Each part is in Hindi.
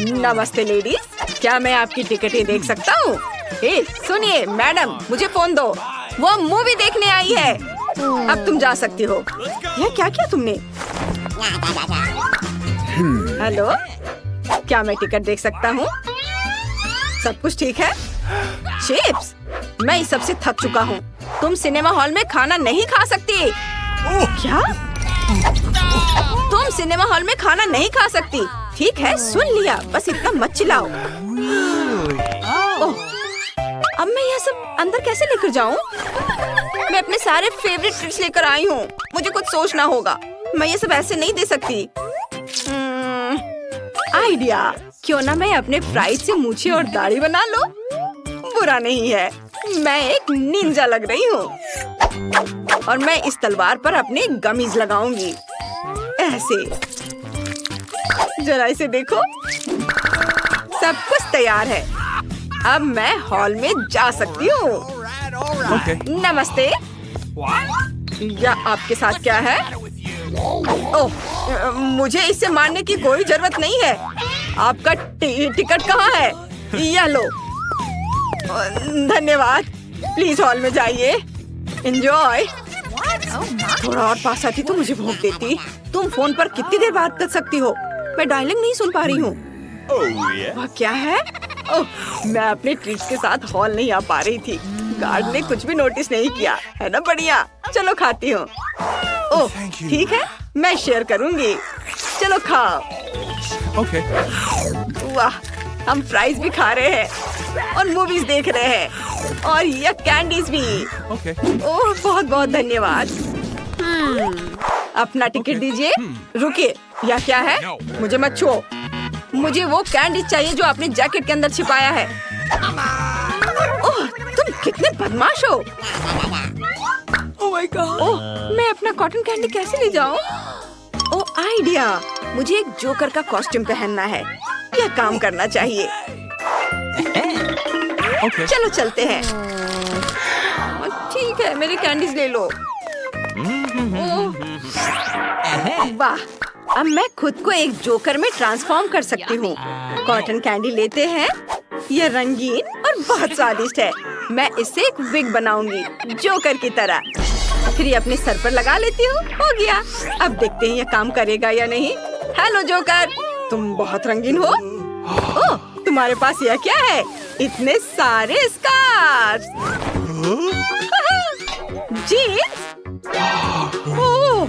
नमस्ते लेडीज, क्या मैं आपकी टिकटें देख सकता हूँ? सुनिए मैडम, मुझे फोन दो, वो मूवी देखने आई है। अब तुम जा सकती हो। यह क्या किया तुमने? हेलो, क्या मैं टिकट देख सकता हूँ? सब कुछ ठीक है? चिप्स, मैं इस सबसे थक चुका हूँ। तुम सिनेमा हॉल में खाना नहीं खा सकती। क्या? तुम सिनेमा हॉल में खाना नहीं खा सकती। ठीक है, सुन लिया, बस इतना मत चिल्लाओ। ओह, अब मैं यह सब अंदर कैसे लेकर जाऊँ? मैं अपने सारे फेवरेट ट्रीट्स लेकर आई हूँ। मुझे कुछ सोचना होगा। मैं ये सब ऐसे नहीं दे सकती। आइडिया, क्यों ना मैं अपने फ्राइज से मूछें और दाढ़ी बना लो? बुरा नहीं है, मैं एक निंजा लग रही हूँ। और मैं इस तलवार पर अपने गमीज लगाऊंगी। ऐसे, जरा इसे देखो, सब कुछ तैयार है। अब मैं हॉल में जा सकती हूँ। नमस्ते। या आपके साथ क्या है? ओह, मुझे इसे मारने की कोई जरूरत नहीं है। आपका टिकट कहाँ है? यह लो। धन्यवाद। प्लीज हॉल में जाइए। एंजॉय। थोड़ा और पास आती तो मुझे भूख देती। तुम फोन पर कितनी देर बात कर सकती हो? मैं डायलिंग नहीं सुन पा रही हूँ। वह क्या है? ओह, मैं अपने ट्रीट्स के साथ हॉल नहीं आ पा रही थी। गार्ड ने कुछ भी नोटिस नहीं किया, है ना? बढ़िया, चलो खाती हूँ। ओह, ठीक है, मैं शेयर करूँगी। चलो खाओ। वाह, हम फ्राइज भी खा रहे हैं और मूवीज देख रहे हैं और यह कैंडीज भी। ओह, बहुत बहुत धन्यवाद। अपना टिकट दीजिए। रुकिए, यह क्या है? मुझे मत छुओ। मुझे वो कैंडी चाहिए जो आपने जैकेट के अंदर छिपाया है। ओह, तुम कितने बदमाश हो। ओह, मैं अपना कॉटन कैंडी कैसे ले जाऊं? ओह, आइडिया, मुझे एक जोकर का कॉस्ट्यूम पहनना है। यह काम करना चाहिए। चलो चलते हैं। ठीक है, मेरे कैंडीज ले लो। वाह, अब मैं खुद को एक जोकर में ट्रांसफॉर्म कर सकती हूँ। कॉटन कैंडी लेते हैं। यह रंगीन और बहुत स्वादिष्ट है। मैं इससे एक विग बनाऊंगी, जोकर की तरह। फिर ये अपने सर पर लगा लेती हूँ। हो गया। अब देखते हैं यह काम करेगा या नहीं। हेलो जोकर, तुम बहुत रंगीन हो। ओह, तुम्हारे पास यह क्या है? इतने सारे स्कार्स। जीन्स? ओह,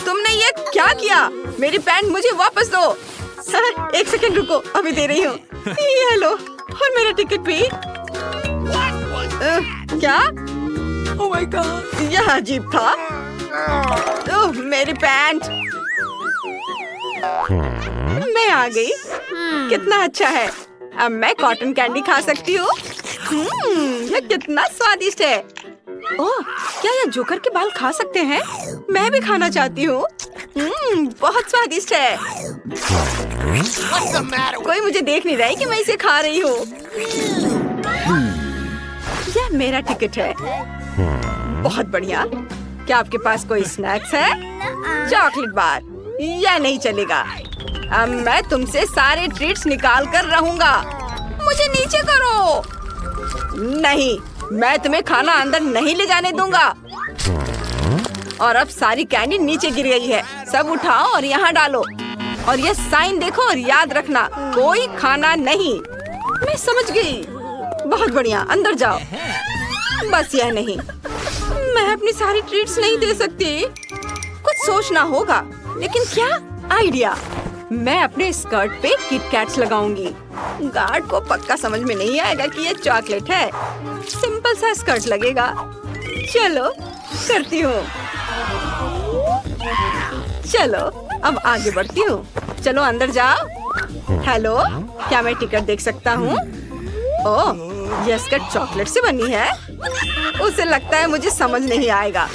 तुमने ये क्या किया? मेरी पैंट मुझे वापस दो। एक सेकंड रुको, अभी दे रही हूँ। ये लो, और मेरा टिकट भी। क्या? ओह माय गॉड, यह अजीब था। ओह, मेरी पैंट। मैं आ गई। कितना अच्छा है। अब मैं कॉटन कैंडी खा सकती हूँ। यह कितना स्वादिष्ट है। ओह, क्या यह जोकर के बाल खा सकते हैं? मैं भी खाना चाहती हूँ। बहुत स्वादिष्ट है। कोई मुझे देख नहीं रहा है कि मैं इसे खा रही हूँ। यह मेरा टिकट है। बहुत बढ़िया। क्या आपके पास कोई स्नैक्स है? Chocolate bar? यह नहीं चलेगा। अब मैं तुमसे सारे ट्रीट्स निकाल कर रहूंगा। मुझे नीचे करो। नहीं, मैं तुम्हें खाना अंदर नहीं ले जाने दूंगा। और अब सारी कैंडी नीचे गिर गई है। सब उठाओ और यहाँ डालो। और ये साइन देखो और याद रखना, कोई खाना नहीं। मैं समझ गई। बहुत बढ़िया, अंदर जाओ। बस यह नहीं, मैं अपनी सारी ट्रीट्स नहीं दे सकती। कुछ सोचना होगा। लेकिन क्या? आइडिया, मैं अपने स्कर्ट पे किटकैट्स लगाऊंगी। गार्ड को पक्का समझ में नहीं आएगा कि ये चॉकलेट है। सिंपल सा स्कर्ट लगेगा। चलो करती हूँ। चलो अब आगे बढ़ती हूँ। चलो अंदर जाओ। हेलो, क्या मैं टिकट देख सकता हूँ? ओह, यह स्कर्ट चॉकलेट से बनी है। उसे लगता है मुझे समझ नहीं आएगा।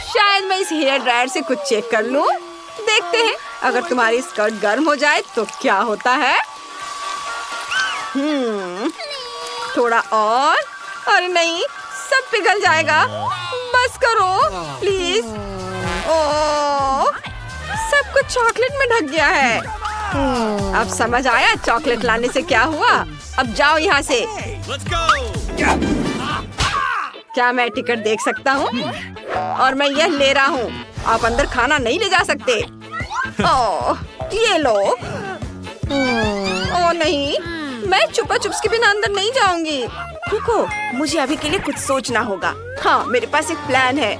शायद मैं इस हेयर ड्रायर से कुछ चेक कर लूँ। देखते हैं, अगर तुम्हारी स्कर्ट गर्म हो जाए तो क्या होता है। थोड़ा और। अरे नहीं, सब पिघल जाएगा। बस करो प्लीज। ओह, सब कुछ चॉकलेट में ढक गया है। अब समझ आया चॉकलेट लाने से क्या हुआ। अब जाओ यहाँ से। क्या मैं टिकट देख सकता हूँ? और मैं यह ले रहा हूँ। आप अंदर खाना नहीं ले जा सकते। ओह, ये लो। ओह नहीं, मैं छुपा चुप्स के बिना अंदर नहीं जाऊंगी। रुको, मुझे अभी के लिए कुछ सोचना होगा। हाँ, मेरे पास एक प्लान है।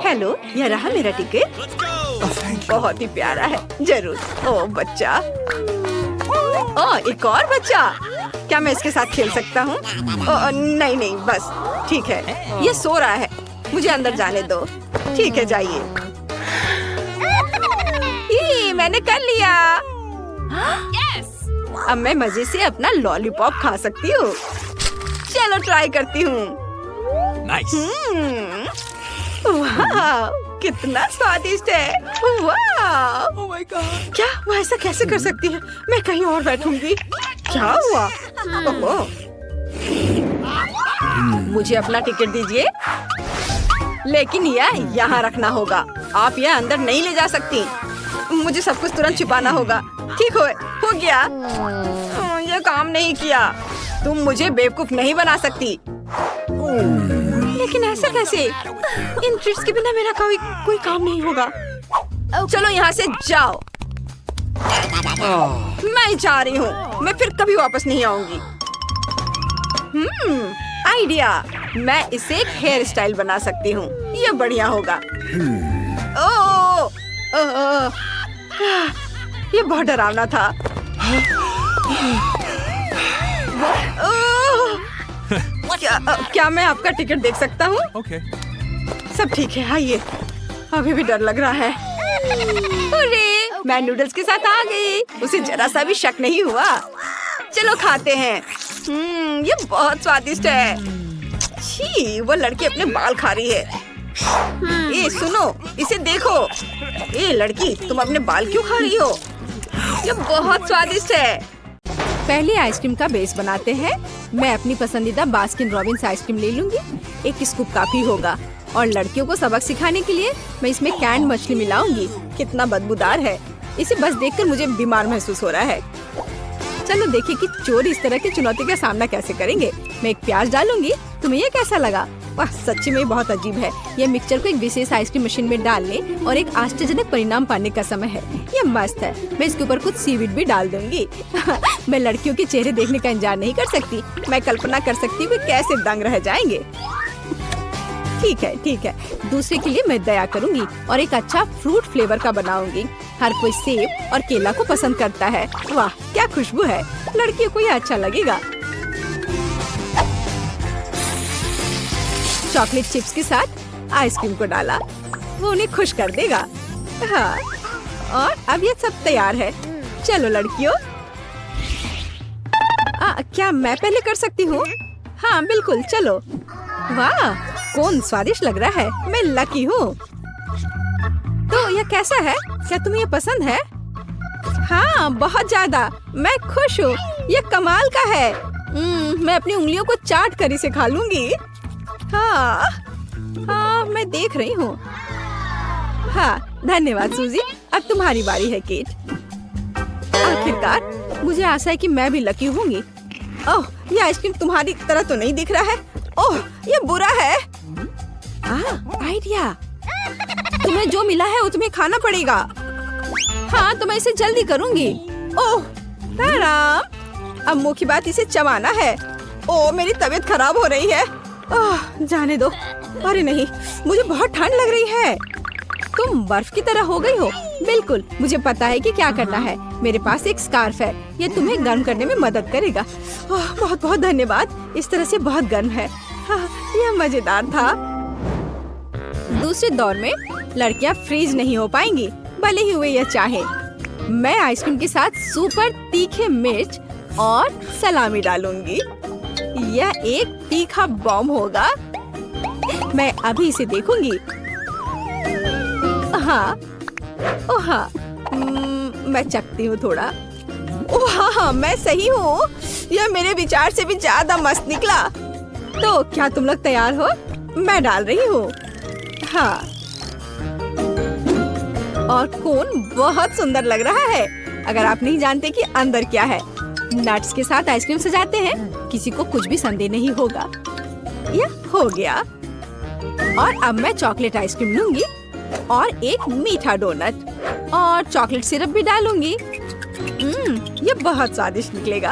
हेलो, यह रहा मेरा टिकट। बहुत ही प्यारा है। जरूर। ओह बच्चा। ओह, एक और बच्चा। क्या मैं इसके साथ खेल सकता हूँ? नहीं नहीं, बस ठीक है। ये सो रहा है, मुझे अंदर जाने दो। ठीक है, जाइए। मैंने कर लिया। अब मैं मजे से अपना लॉलीपॉप खा सकती हूँ। चलो ट्राई करती हूँ। वाह, कितना स्वादिष्ट है। वाह, Oh my God! क्या वो ऐसा कैसे कर सकती है? मैं कहीं और बैठूंगी। क्या हुआ? ओह, मुझे अपना टिकट दीजिए। लेकिन यह यहाँ रखना होगा। आप यह अंदर नहीं ले जा सकती। मुझे सब कुछ तुरंत छिपाना होगा। ठीक हो गया। यह काम नहीं किया। तुम मुझे बेवकूफ नहीं बना सकती। लेकिन ऐसा कैसे? इन ट्रीट्स के बिना मेरा कोई काम नहीं होगा। चलो यहाँ से जाओ। मैं जा रही हूँ। मैं फिर कभी वापस नहीं आऊंगी। आइडिया। मैं इसे एक हेयर स्टाइल बना सकती हूँ। ये बढ़िया होगा। ये बहुत डरावना था। क्या मैं आपका टिकट देख सकता हूँ? Okay. सब ठीक है, आइए। अभी भी डर लग रहा है। अरे, मैं नूडल्स के साथ आ गई। उसे जरा सा भी शक नहीं हुआ। चलो खाते हैं। ये बहुत स्वादिष्ट है। छी, वो लड़की अपने बाल खा रही है। ये सुनो, इसे देखो। ये लड़की, तुम अपने बाल क्यों खा रही हो? ये बहुत स्वादिष्ट है। पहले आइसक्रीम का बेस बनाते हैं। मैं अपनी पसंदीदा बास्किन रॉबिन्स आइसक्रीम ले लूंगी। एक स्कूप काफी होगा। और लड़कियों को सबक सिखाने के लिए मैं इसमें कैंड मछली मिलाऊंगी। कितना बदबूदार है। इसे बस देखकर मुझे बीमार महसूस हो रहा है। चलो देखें कि चोर इस तरह की चुनौती का सामना कैसे करेंगे। मैं एक प्याज डालूंगी। तुम्हें ये कैसा लगा? वाह, सच्ची में बहुत अजीब है। यह मिक्सचर को एक विशेष आइसक्रीम मशीन में डालने और एक आश्चर्यजनक परिणाम पाने का समय है। यह मस्त है। मैं इसके ऊपर कुछ सीवीड भी डाल दूंगी। मैं लड़कियों के चेहरे देखने का इंतजार नहीं कर सकती। मैं कल्पना कर सकती हूँ कैसे दंग रह जाएंगे। ठीक है। दूसरे के लिए मैं दया करूंगी और एक अच्छा फ्रूट फ्लेवर का बनाऊंगी। हर कोई सेब और केला को पसंद करता है। वाह, क्या खुशबू है। लड़कियों को यह अच्छा लगेगा। चॉकलेट चिप्स के साथ आइसक्रीम को डाला। वो उन्हें खुश कर देगा। हाँ, और अब ये सब तैयार है। चलो लड़कियों। क्या मैं पहले कर सकती हूँ? हाँ बिल्कुल, चलो। वाह, कौन स्वादिष्ट लग रहा है। मैं लकी हूँ। तो यह कैसा है? क्या तुम्हें ये पसंद है? हाँ, बहुत ज्यादा। मैं खुश हूँ। यह कमाल का है। मैं अपनी उंगलियों को चाट कर इसे खा लूंगी। हाँ, मैं देख रही हूँ। हाँ, धन्यवाद सूजी। अब तुम्हारी बारी है केट। आखिरकार मुझे आशा है कि मैं भी लकी होंगी। ओह, ये आइसक्रीम तुम्हारी तरह तो नहीं दिख रहा है। ओह, ये बुरा है। आइडिया। तुम्हें जो मिला है वो तुम्हें खाना पड़ेगा। हाँ, तो मैं इसे जल्दी करूंगी। ओह राम, अब मुंह की बात इसे चबाना है। ओह, मेरी तबीयत खराब हो रही है। जाने दो। अरे नहीं, मुझे बहुत ठंड लग रही है। तुम बर्फ की तरह हो गई हो। बिल्कुल, मुझे पता है कि क्या करना है। मेरे पास एक स्कार्फ है। ये तुम्हें गर्म करने में मदद करेगा। बहुत बहुत धन्यवाद। इस तरह से बहुत गर्म है। यह मजेदार था। दूसरे दौर में लड़कियां फ्रीज नहीं हो पाएंगी, भले ही वे यह चाहे। मैं आइसक्रीम के साथ सुपर तीखे मिर्च और सलामी डालूंगी। यह एक तीखा बॉम्ब होगा। मैं अभी इसे देखूंगी। हाँ, मैं चखती हूँ थोड़ा। हाँ, मैं सही हूँ। यह मेरे विचार से भी ज्यादा मस्त निकला। तो क्या तुम लोग तैयार हो? मैं डाल रही हूँ। हाँ, और कोन बहुत सुंदर लग रहा है। अगर आप नहीं जानते कि अंदर क्या है। नट्स के साथ आइसक्रीम सजाते हैं, किसी को कुछ भी संदेह नहीं होगा। यह हो गया। और अब मैं चॉकलेट आइसक्रीम लूंगी और एक मीठा डोनट और चॉकलेट सिरप भी डालूंगी। ये बहुत स्वादिष्ट निकलेगा।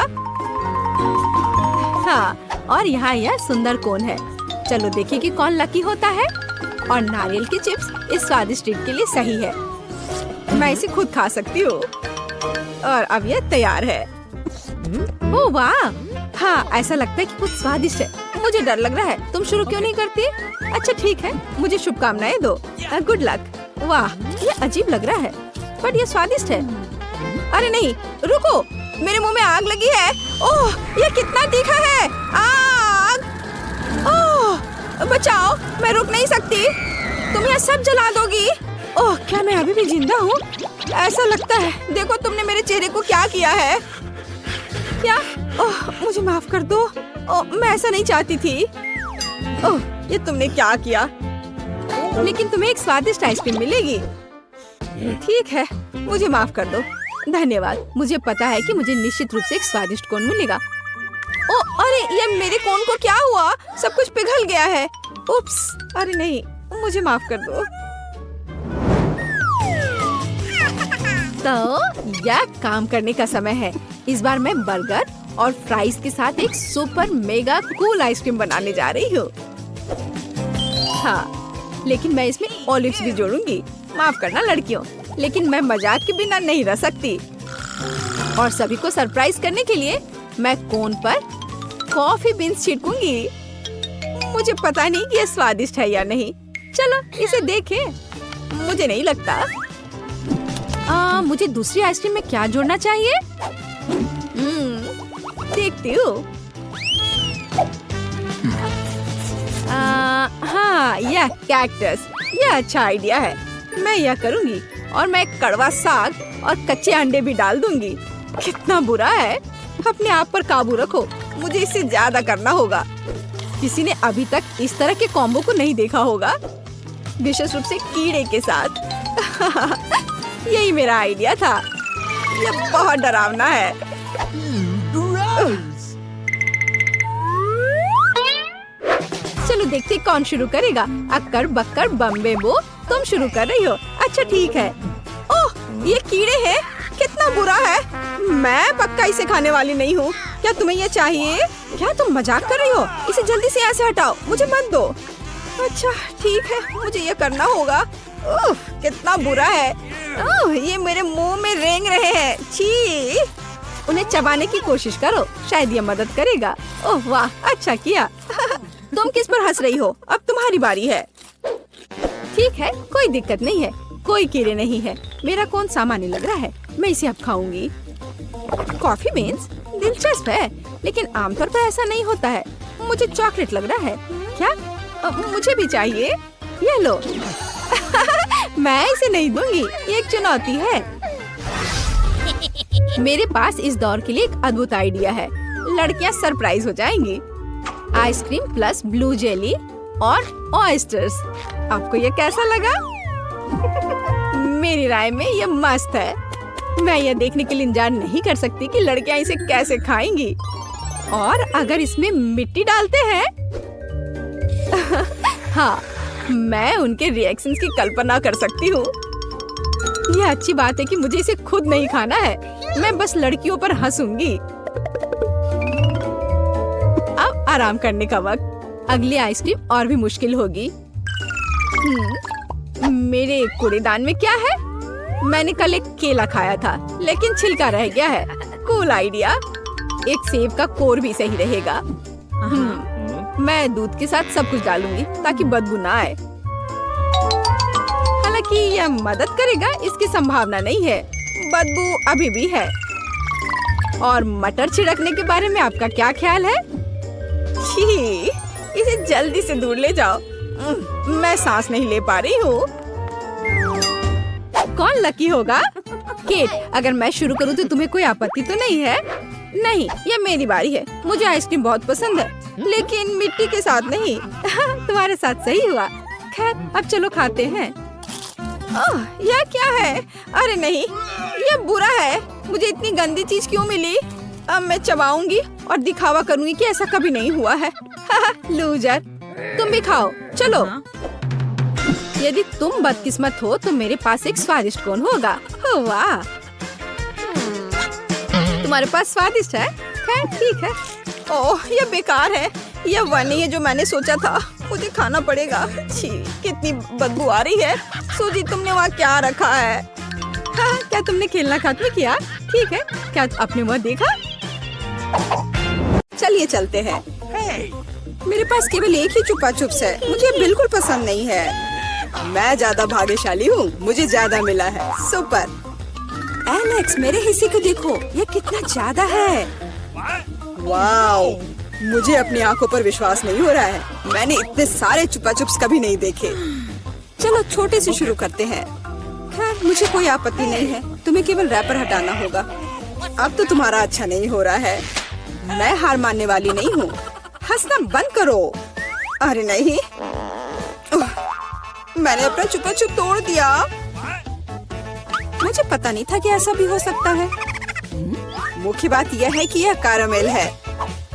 हाँ, और यहाँ यह सुंदर कोन है। चलो देखिए कि कौन लकी होता है। और नारियल की चिप्स इस स्वादिष्ट ट्रीट के लिए सही है। मैं इसे खुद खा सकती हूँ। और अब यह तैयार है। ओह वाह! हाँ, ऐसा लगता है कि कुछ स्वादिष्ट है। मुझे डर लग रहा है। तुम शुरू क्यों नहीं करती? अच्छा ठीक है, मुझे शुभकामनाएं दो। Good luck. वाह, ये अजीब लग रहा है, बट ये स्वादिष्ट है। अरे नहीं, रुको, मेरे मुंह में आग लगी है। ओह, ये कितना तीखा है। आग! ओह, बचाओ, मैं रुक नहीं सकती। तुम यह सब जला दोगी। ओह, क्या मैं अभी भी जिंदा हूँ? ऐसा लगता है। देखो तुमने मेरे चेहरे को क्या किया है। क्या? ओह, मुझे माफ कर दो। ओह, मैं ऐसा नहीं चाहती थी। ओह, ये तुमने क्या किया? लेकिन तुम्हें एक स्वादिष्ट आइसक्रीम मिलेगी। ठीक है, मुझे माफ कर दो। धन्यवाद। मुझे पता है कि मुझे निश्चित रूप से एक स्वादिष्ट कोन मिलेगा। ओह, अरे ये मेरे कोन को क्या हुआ? सब कुछ पिघल गया है। उप्स, अरे नहीं, मुझे माफ कर दो। तो यह काम करने का समय है। इस बार मैं बर्गर और फ्राइज के साथ एक सुपर मेगा कूल आइसक्रीम बनाने जा रही हूँ। हाँ, लेकिन मैं इसमें ऑलिव्स भी जोड़ूंगी। माफ करना लड़कियों, लेकिन मैं मजाक के बिना नहीं रह सकती। और सभी को सरप्राइज करने के लिए मैं कोन पर कॉफी बीन्स छिड़कूंगी। मुझे पता नहीं कि ये स्वादिष्ट है या नहीं। चलो इसे देखें। मुझे नहीं लगता। मुझे दूसरी आइसक्रीम में क्या जोड़ना चाहिए? देखती हूँ। हाँ, यह कैक्टस, यह अच्छा आइडिया है। मैं यह करूँगी और मैं कड़वा साग और कच्चे अंडे भी डाल दूंगी। कितना बुरा है। अपने आप पर काबू रखो, मुझे इससे ज्यादा करना होगा। किसी ने अभी तक इस तरह के कॉम्बो को नहीं देखा होगा, विशेष रूप से कीड़े के साथ। यही मेरा आइडिया था। यह बहुत डरावना है। चलो देखते कौन शुरू करेगा। अक्कर बक्कर बम्बे बो, तुम शुरू कर रही हो। अच्छा ठीक है। ओह, ये कीड़े हैं। कितना बुरा है। मैं पक्का इसे खाने वाली नहीं हूँ। क्या तुम्हें ये चाहिए? क्या तुम मजाक कर रही हो? इसे जल्दी से यहाँ से हटाओ, मुझे मत दो। अच्छा ठीक है, मुझे ये करना होगा। ओह, कितना बुरा है। ओह, ये मेरे मुंह में रेंग रहे हैं। छी! उन्हें चबाने की कोशिश करो, शायद ये मदद करेगा। ओह वाह, अच्छा किया। तुम किस पर हंस रही हो? अब तुम्हारी बारी है। ठीक है, कोई दिक्कत नहीं है। कोई कीड़े नहीं है। मेरा कौन सामान्य लग रहा है। मैं इसे अब खाऊंगी। कॉफी बीन्स दिलचस्प है, लेकिन आमतौर पर ऐसा नहीं होता है। मुझे चॉकलेट लग रहा है। क्या? मुझे भी चाहिए। ये लो। मैं इसे नहीं दूंगी, ये एक चुनौती है। मेरे पास इस दौर के लिए एक अद्भुत आइडिया है। लड़कियां सरप्राइज हो जाएंगी। आइसक्रीम प्लस ब्लू जेली और ऑयस्टर्स। आपको ये कैसा लगा? मेरी राय में ये मस्त है। मैं ये देखने के लिए इंतजार नहीं कर सकती कि लड़कियां इसे कैसे खाएंगी। और अगर इसमें मिट्टी डालते हैं हाँ, मैं उनके रिएक्शंस की कल्पना कर सकती हूँ। यह अच्छी बात है कि मुझे इसे खुद नहीं खाना है। मैं बस लड़कियों पर हंसूंगी। अब आराम करने का वक्त। अगली आइसक्रीम और भी मुश्किल होगी। मेरे कूड़ेदान में क्या है? मैंने कल एक केला खाया था, लेकिन छिलका रह गया है। Cool idea. एक सेब का कोर भी सही रहेगा। मैं दूध के साथ सब कुछ डालूंगी ताकि बदबू ना आए। हालांकि यह मदद करेगा इसकी संभावना नहीं है। बदबू अभी भी है। और मटर छिड़कने के बारे में आपका क्या ख्याल है? छी, इसे जल्दी से दूर ले जाओ। मैं सांस नहीं ले पा रही हूँ। कौन लकी होगा? केट, अगर मैं शुरू करूँ तो तुम्हें कोई आपत्ति तो नहीं है? नहीं, ये मेरी बारी है। मुझे आइसक्रीम बहुत पसंद है, लेकिन मिट्टी के साथ नहीं। तुम्हारे साथ सही हुआ। खैर, अब चलो खाते हैं। यह क्या है? अरे नहीं, यह बुरा है। मुझे इतनी गंदी चीज क्यों मिली? अब मैं चबाऊंगी और दिखावा करूंगी कि ऐसा कभी नहीं हुआ है। लूजर, तुम भी खाओ, चलो। यदि तुम बदकिस्मत हो तो मेरे पास एक स्वादिष्ट कोन होगा। वाह, तुम्हारे पास स्वादिष्ट है? खैर ठीक है। ओह, यह बेकार है। यह वह नहीं है जो मैंने सोचा था। मुझे खाना पड़ेगा। छी, कितनी बदबू आ रही है। सूजी, तुमने वहाँ क्या रखा है? हाँ, क्या तुमने खेलना खत्म किया? ठीक है, क्या आपने वह देखा? चलिए चलते हैं। मेरे पास केवल एक ही चुपा चुप्स है। मुझे बिल्कुल पसंद नहीं है। मैं ज्यादा भाग्यशाली हूँ, मुझे ज्यादा मिला है। सुपर। एलेक्स, मेरे हिस्से को देखो, यह कितना ज्यादा है। वाओ, मुझे अपनी आंखों पर विश्वास नहीं हो रहा है। मैंने इतने सारे चुपा चुप्स कभी नहीं देखे। चलो छोटे से शुरू करते हैं। खैर, मुझे कोई आपत्ति नहीं है। तुम्हें केवल रैपर हटाना होगा। अब तो तुम्हारा अच्छा नहीं हो रहा है। मैं हार मानने वाली नहीं हूँ। हंसना बंद करो। अरे नहीं, मैंने अपना चुपा चुप तोड़ दिया। मुझे पता नहीं था कि ऐसा भी हो सकता है। मुख्य बात यह है कि यह कैरामेल है।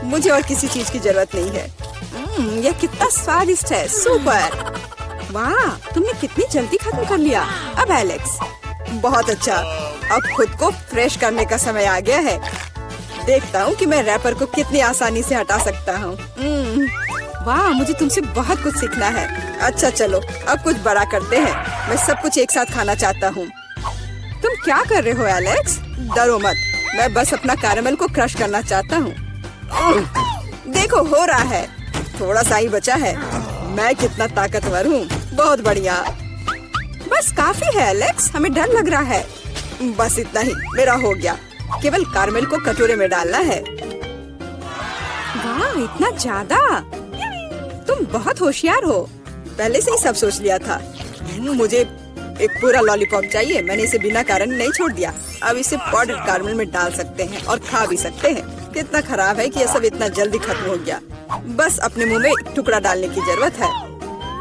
मुझे और किसी चीज की जरूरत नहीं है। यह कितना स्वादिष्ट है। सुपर। वाह, तुमने कितनी जल्दी खत्म कर लिया। अब एलेक्स, बहुत अच्छा। अब खुद को फ्रेश करने का समय आ गया है। देखता हूँ कि मैं रैपर को कितनी आसानी से हटा सकता हूँ। वाह, मुझे तुमसे बहुत कुछ सीखना है। अच्छा चलो, अब कुछ बड़ा करते हैं। मैं सब कुछ एक साथ खाना चाहता हूँ। तुम क्या कर रहे हो एलेक्स? डरो मत, मैं बस अपना कैरामेल को क्रश करना चाहता हूँ। देखो, हो रहा है। थोड़ा सा ही बचा है। मैं कितना ताकतवर हूँ। बहुत बढ़िया। बस काफी है एलेक्स, हमें डर लग रहा है। बस इतना ही, मेरा हो गया। केवल कैरामेल को कटोरे में डालना है। वाह, इतना ज्यादा। तुम बहुत होशियार हो। पहले से ही सब सोच लिया था। मुझे एक पूरा लॉलीपॉप चाहिए। मैंने इसे बिना कारण नहीं छोड़ दिया। अब इसे पाउडर्ड कैरामेल में डाल सकते हैं और खा भी सकते हैं। कितना खराब है कि यह सब इतना जल्दी खत्म हो गया। बस अपने मुंह में एक टुकड़ा डालने की जरूरत है।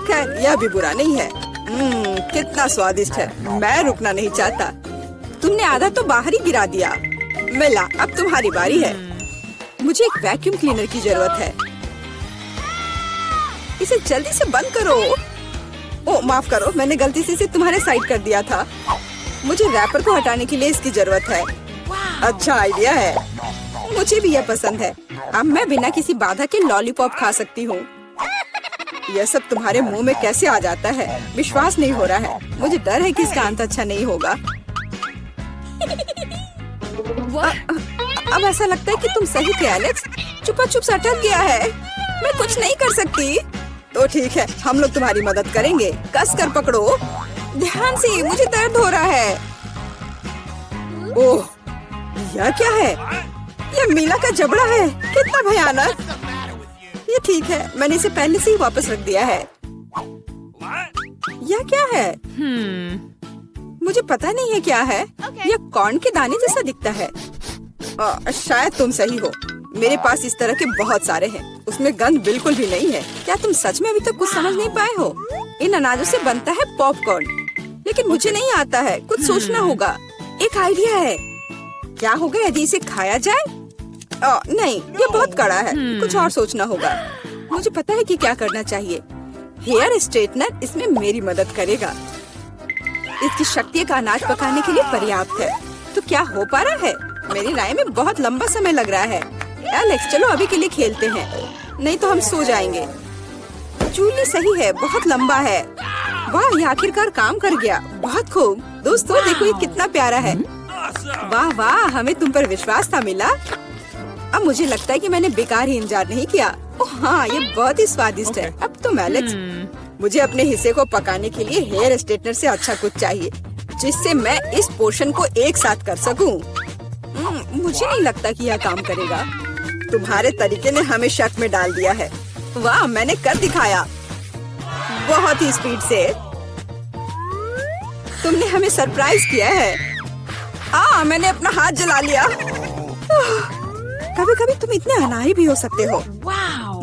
खैर, यह भी बुरा नहीं है। कितना स्वादिष्ट है। मैं रुकना नहीं चाहता। तुमने आधा तो बाहर ही गिरा दिया। मिला, अब तुम्हारी बारी है। मुझे एक वैक्यूम क्लीनर की जरूरत है। इसे जल्दी से बंद करो। ओह, माफ करो, मैंने गलती से इसे तुम्हारे साइड कर दिया था। मुझे रैपर को हटाने के लिए इसकी जरूरत है। अच्छा आइडिया है। मुझे भी यह पसंद है। अब मैं बिना किसी बाधा के लॉलीपॉप खा सकती हूँ। यह सब तुम्हारे मुंह में कैसे आ जाता है? विश्वास नहीं हो रहा है। मुझे डर है कि इसका अंत अच्छा नहीं होगा। अब ऐसा लगता है कि तुम सही थे एलेक्स। चुपा चुप अटक गया है। मैं कुछ नहीं कर सकती। तो ठीक है, हम लोग तुम्हारी मदद करेंगे। कस कर पकड़ो। ध्यान से, मुझे दर्द हो रहा है। ओह, यह क्या है? यह मीला का जबड़ा है। कितना भयानक। ये ठीक है, मैंने इसे पहले से ही वापस रख दिया है। यह क्या है? मुझे पता नहीं है क्या है। यह कॉर्न के दाने जैसा दिखता है। शायद तुम सही हो। मेरे पास इस तरह के बहुत सारे हैं। उसमें गंध बिल्कुल भी नहीं है। क्या तुम सच में अभी तक कुछ समझ नहीं पाए हो? इन अनाजों से बनता है पॉपकॉर्न, लेकिन मुझे नहीं आता है। कुछ सोचना होगा। एक आइडिया है। क्या होगा यदि इसे खाया जाए? नहीं, ये बहुत कड़ा है। कुछ और सोचना होगा। मुझे पता है कि क्या करना चाहिए। हेयर स्ट्रेटनर इसमें मेरी मदद करेगा। इसकी शक्ति का अनाज पकाने के लिए पर्याप्त है। तो क्या हो पा रहा है? मेरी राय में बहुत लंबा समय लग रहा है। एलेक्स, चलो अभी के लिए खेलते हैं, नहीं तो हम सो जाएंगे। जूली सही है, बहुत लंबा है। वाह, ये आखिरकार काम कर गया। बहुत खूब। दोस्तों देखो, ये कितना प्यारा है। वाह वाह, हमें तुम पर विश्वास था मिला। अब मुझे लगता है कि मैंने बेकार ही इंतजार नहीं किया। ओह हाँ, ये बहुत ही स्वादिष्ट है। अब तुम एलेक्स, मुझे अपने हिस्से को पकाने के लिए हेयर स्ट्रेटनर से अच्छा कुछ चाहिए, जिससे मैं इस पोर्शन को एक साथ कर सकूं। मुझे नहीं लगता कि यह काम करेगा। तुम्हारे तरीके ने हमें शक में डाल दिया है। वाह, मैंने कर दिखाया बहुत ही स्पीड से। तुमने हमें सरप्राइज किया है। मैंने अपना हाथ जला लिया। कभी कभी तुम इतने अनाड़ी भी हो सकते हो।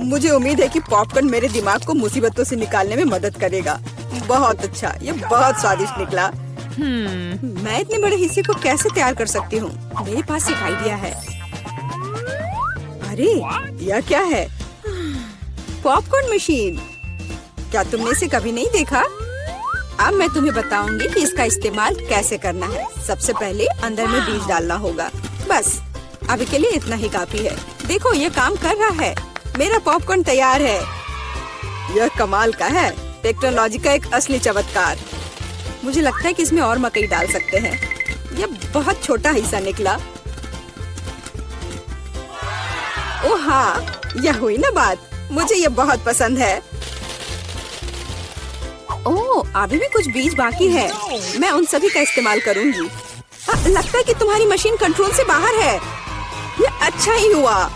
मुझे उम्मीद है कि पॉपकॉर्न मेरे दिमाग को मुसीबतों से निकालने में मदद करेगा। बहुत अच्छा, ये बहुत स्वादिष्ट निकला। मैं इतने बड़े हिस्से को कैसे तैयार कर सकती हूँ? मेरे पास एक आइडिया है। अरे यह क्या है? Popcorn machine. क्या तुमने इसे कभी नहीं देखा? अब मैं तुम्हें बताऊंगी कि इसका इस्तेमाल कैसे करना है। सबसे पहले अंदर में बीज डालना होगा। बस अभी के लिए इतना ही काफी है। देखो ये काम कर रहा है। मेरा पॉपकॉर्न तैयार है। यह कमाल का है, टेक्नोलॉजी का एक असली चमत्कार। मुझे लगता है कि इसमें और मकई डाल सकते हैं। यह बहुत छोटा हिस्सा निकला। ओह हाँ, यह हुई ना बात। मुझे यह बहुत पसंद है। ओह, अभी भी कुछ बीज बाकी है। मैं उन सभी का इस्तेमाल करूंगी। लगता है कि तुम्हारी मशीन कंट्रोल से बाहर है। यह अच्छा ही हुआ।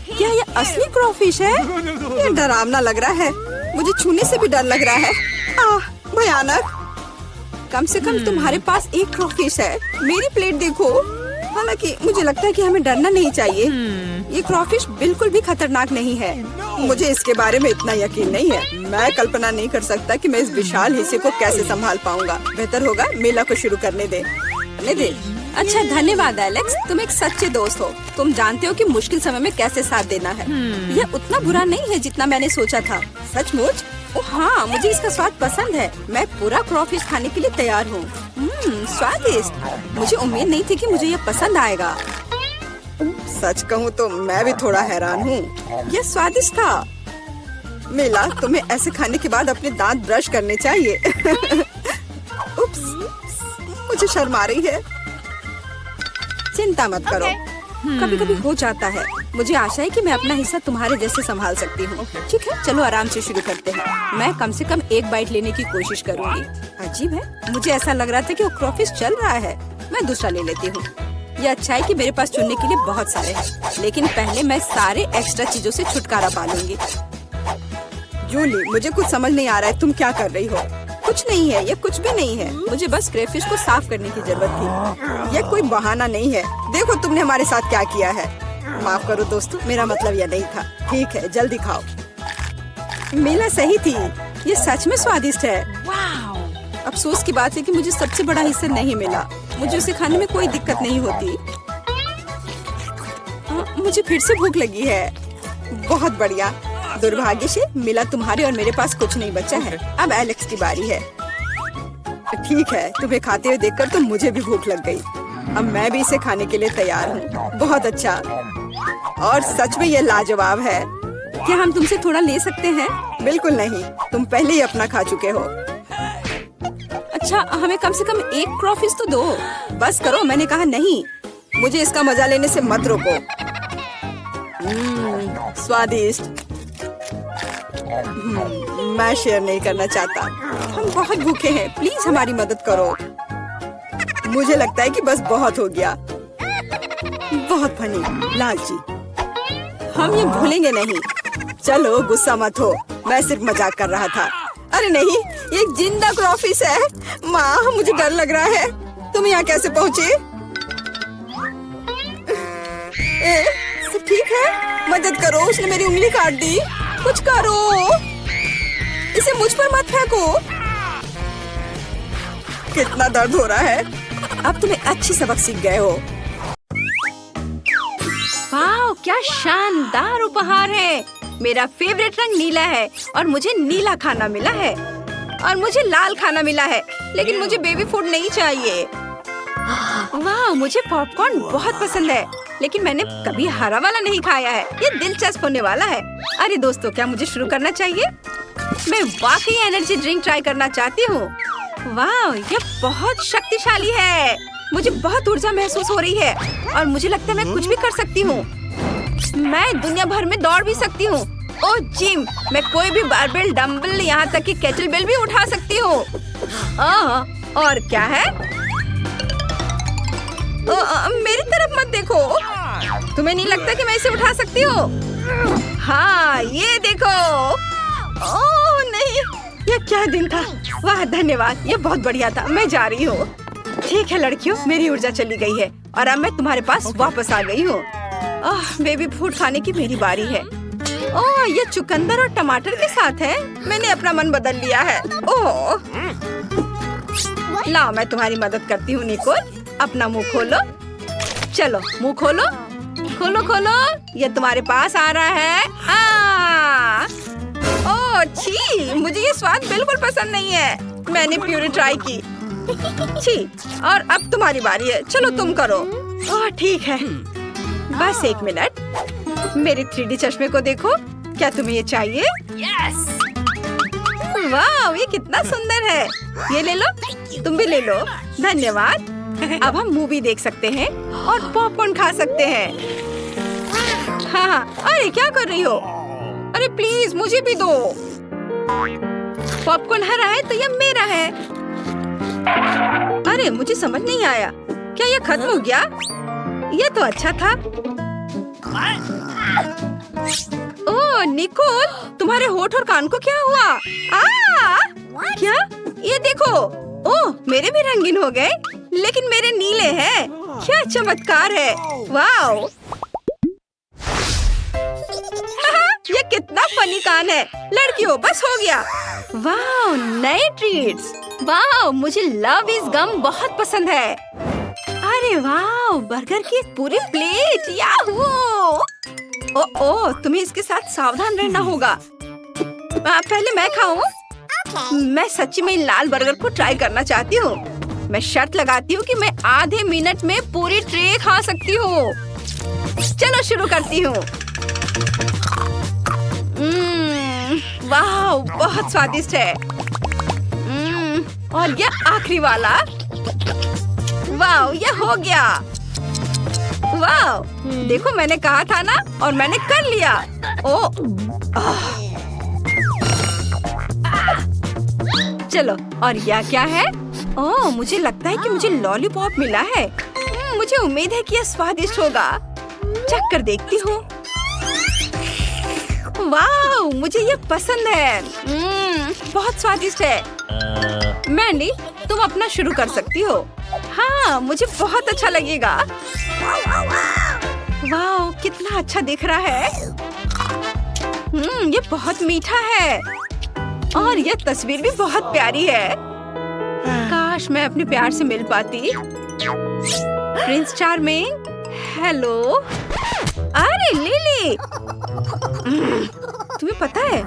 क्या यह असली क्रॉफिश है? यह डरावना लग रहा है। मुझे छूने से भी डर लग रहा है। भयानक। कम से कम तुम्हारे पास एक क्रॉफिश है। मेरी प्लेट देखो। हालांकि मुझे लगता है कि हमें डरना नहीं चाहिए। ये क्रॉफिश बिल्कुल भी खतरनाक नहीं है। मुझे इसके बारे में इतना यकीन नहीं है। मैं कल्पना नहीं कर सकता कि मैं इस विशाल हिस्से को कैसे संभाल पाऊंगा। बेहतर होगा मेला को शुरू करने दे। अच्छा धन्यवाद एलेक्स, तुम एक सच्चे दोस्त हो। तुम जानते हो कि मुश्किल समय में कैसे साथ देना है। यह उतना बुरा नहीं है जितना मैंने सोचा था। सचमुच? ओह हाँ, मुझे इसका स्वाद पसंद है। मैं पूरा क्रॉफिश खाने के लिए तैयार हूँ। स्वादिष्ट। मुझे उम्मीद नहीं थी कि मुझे यह पसंद आएगा। सच कहूँ तो मैं भी थोड़ा हैरान हूँ। यह स्वादिष्ट था। मिला, तुम्हें ऐसे खाने के बाद अपने दांत ब्रश करने चाहिए। उप्स, मुझे शर्म आ रही है। चिंता मत करो, कभी कभी हो जाता है। मुझे आशा है कि मैं अपना हिस्सा तुम्हारे जैसे संभाल सकती हूँ। ठीक है, चलो आराम से शुरू करते हैं। मैं कम से कम एक बाइट लेने की कोशिश करूँगी। अजीब है, मुझे ऐसा लग रहा था कि वो क्रॉफिश चल रहा है। मैं दूसरा ले लेती हूँ। ये अच्छा है कि मेरे पास चुनने के लिए बहुत सारे हैं, लेकिन पहले मैं सारे एक्स्ट्रा चीजों से छुटकारा पा लूंगी। जूली, मुझे कुछ समझ नहीं आ रहा है, तुम क्या कर रही हो? कुछ नहीं है, ये कुछ भी नहीं है। मुझे बस क्रेफिश को साफ करने की जरूरत थी। यह कोई बहाना नहीं है। देखो तुमने हमारे साथ क्या किया है। माफ करो दोस्तों, मेरा मतलब यह नहीं था। ठीक है, जल्दी खाओ। मेला सही थी, ये सच में स्वादिष्ट है। अफसोस की बात है कि मुझे सबसे बड़ा हिस्सा नहीं मिला। मुझे उसे खाने में कोई दिक्कत नहीं होती। मुझे फिर से भूख लगी है। बहुत बढ़िया। दुर्भाग्य से मिला, तुम्हारे और मेरे पास कुछ नहीं बचा है। अब एलेक्स की बारी है। ठीक है, तुम्हें खाते हुए देखकर तो मुझे भी भूख लग गई। अब मैं भी इसे खाने के लिए तैयार हूँ। बहुत अच्छा, और सच में ये लाजवाब है। क्या हम तुमसे थोड़ा ले सकते हैं? बिल्कुल नहीं, तुम पहले ही अपना खा चुके हो। अच्छा, हमें कम से कम एक क्रॉफिश तो दो। बस करो, मैंने कहा नहीं। मुझे इसका मजा लेने से मत रोको। स्वादिष्ट। मैं शेयर नहीं करना चाहता। हम बहुत भूखे हैं, प्लीज हमारी मदद करो। मुझे लगता है कि बस बहुत हो गया। बहुत फनी, लालची। हम ये भूलेंगे नहीं। चलो गुस्सा मत हो, मैं सिर्फ मजाक कर रहा था। अरे नहीं, ये एक जिंदा क्रॉफिश है। माँ, मुझे डर लग रहा है। तुम यहाँ कैसे पहुँचे? सब ठीक है? मदद करो, उसने मेरी उंगली काट दी। कुछ करो, इसे मुझ पर मत फेंको। कितना दर्द हो रहा है। अब तुम्हें अच्छी सबक सीख गए हो। वाह, क्या शानदार उपहार है। मेरा फेवरेट रंग नीला है और मुझे नीला खाना मिला है। और मुझे लाल खाना मिला है, लेकिन मुझे बेबी फूड नहीं चाहिए। वाह, मुझे पॉपकॉर्न बहुत पसंद है, लेकिन मैंने कभी हरा वाला नहीं खाया है। ये दिलचस्प होने वाला है। अरे दोस्तों, क्या मुझे शुरू करना चाहिए? मैं वाकई एनर्जी ड्रिंक ट्राई करना चाहती हूँ। वाह, ये बहुत शक्तिशाली है। मुझे बहुत ऊर्जा महसूस हो रही है और मुझे लगता है मैं कुछ भी कर सकती हूँ। मैं दुनिया भर में दौड़ भी सकती हूँ। ओह जिम, मैं कोई भी बारबेल, डंबल, यहाँ तक कि केटल बेल भी उठा सकती हूँ। और क्या है? मेरी तरफ मत देखो। तुम्हें नहीं लगता कि मैं इसे उठा सकती हूँ? हाँ, ये देखो। ओह नहीं, यह क्या दिन था। वाह धन्यवाद, ये बहुत बढ़िया था। मैं जा रही हूँ। ठीक है लड़कियों, मेरी ऊर्जा चली गई है और अब मैं तुम्हारे पास वापस आ गई हूँ। बेबी फूड खाने की मेरी बारी है ओह, ये चुकंदर और टमाटर के साथ है। मैंने अपना मन बदल लिया है। ओह, लाओ मैं तुम्हारी मदद करती हूँ निकोल। अपना मुंह खोलो। चलो मुंह खोलो, खोलो खोलो। ये तुम्हारे पास आ रहा है। ओह छी, मुझे ये स्वाद बिल्कुल पसंद नहीं है। मैंने प्यूरी ट्राई की। छी, और अब तुम्हारी बारी है। चलो तुम करो। ओह ठीक है, बस 1 मिनट। मेरे 3D चश्मे को देखो। क्या तुम्हें ये चाहिए? Yes! वाह, ये कितना सुंदर है। ये ले लो, तुम भी ले लो। धन्यवाद। अब हम मूवी देख सकते हैं और पॉपकॉर्न खा सकते हैं। हाँ, अरे क्या कर रही हो? अरे प्लीज मुझे भी दो। पॉपकॉर्न हरा है तो ये मेरा है। अरे मुझे समझ नहीं आया, क्या ये खत्म हो गया? ये तो अच्छा था। ओह निकोल, तुम्हारे होठ और कान को क्या हुआ? क्या? ये देखो। ओह, मेरे भी रंगीन हो गए, लेकिन मेरे नीले हैं। क्या चमत्कार है। वाओ, ये कितना फनी कान है। लड़कियों बस हो गया। वाओ, नए ट्रीट्स। वाओ, मुझे लव इज गम बहुत पसंद है। अरे वाओ, बर्गर की एक पूरी प्लेट। याहू! ओह, तुम्हें इसके साथ सावधान रहना होगा। पहले मैं खाऊं? मैं सच्ची में इन लाल बर्गर को ट्राई करना चाहती हूँ। मैं शर्त लगाती हूँ कि मैं आधे मिनट में पूरी ट्रे खा सकती हूँ। चलो शुरू करती हूँ। वाह, बहुत स्वादिष्ट है। और ये आखिरी वाला। वाह, ये हो गया। वाह, देखो मैंने कहा था ना, और मैंने कर लिया। चलो, और यह क्या है? ओह, मुझे लगता है कि मुझे लॉलीपॉप मिला है। मुझे उम्मीद है कि यह स्वादिष्ट होगा। चख कर देखती हूँ। वाह, मुझे ये पसंद है। बहुत स्वादिष्ट है। मैंडी, तुम अपना शुरू कर सकती हो। हाँ, मुझे बहुत अच्छा लगेगा। वाह, कितना अच्छा दिख रहा है। ये बहुत मीठा है, और यह तस्वीर भी बहुत प्यारी है। काश मैं अपने प्यार से मिल पाती। Prince charming, hello. अरे लिली, तुम्हें पता है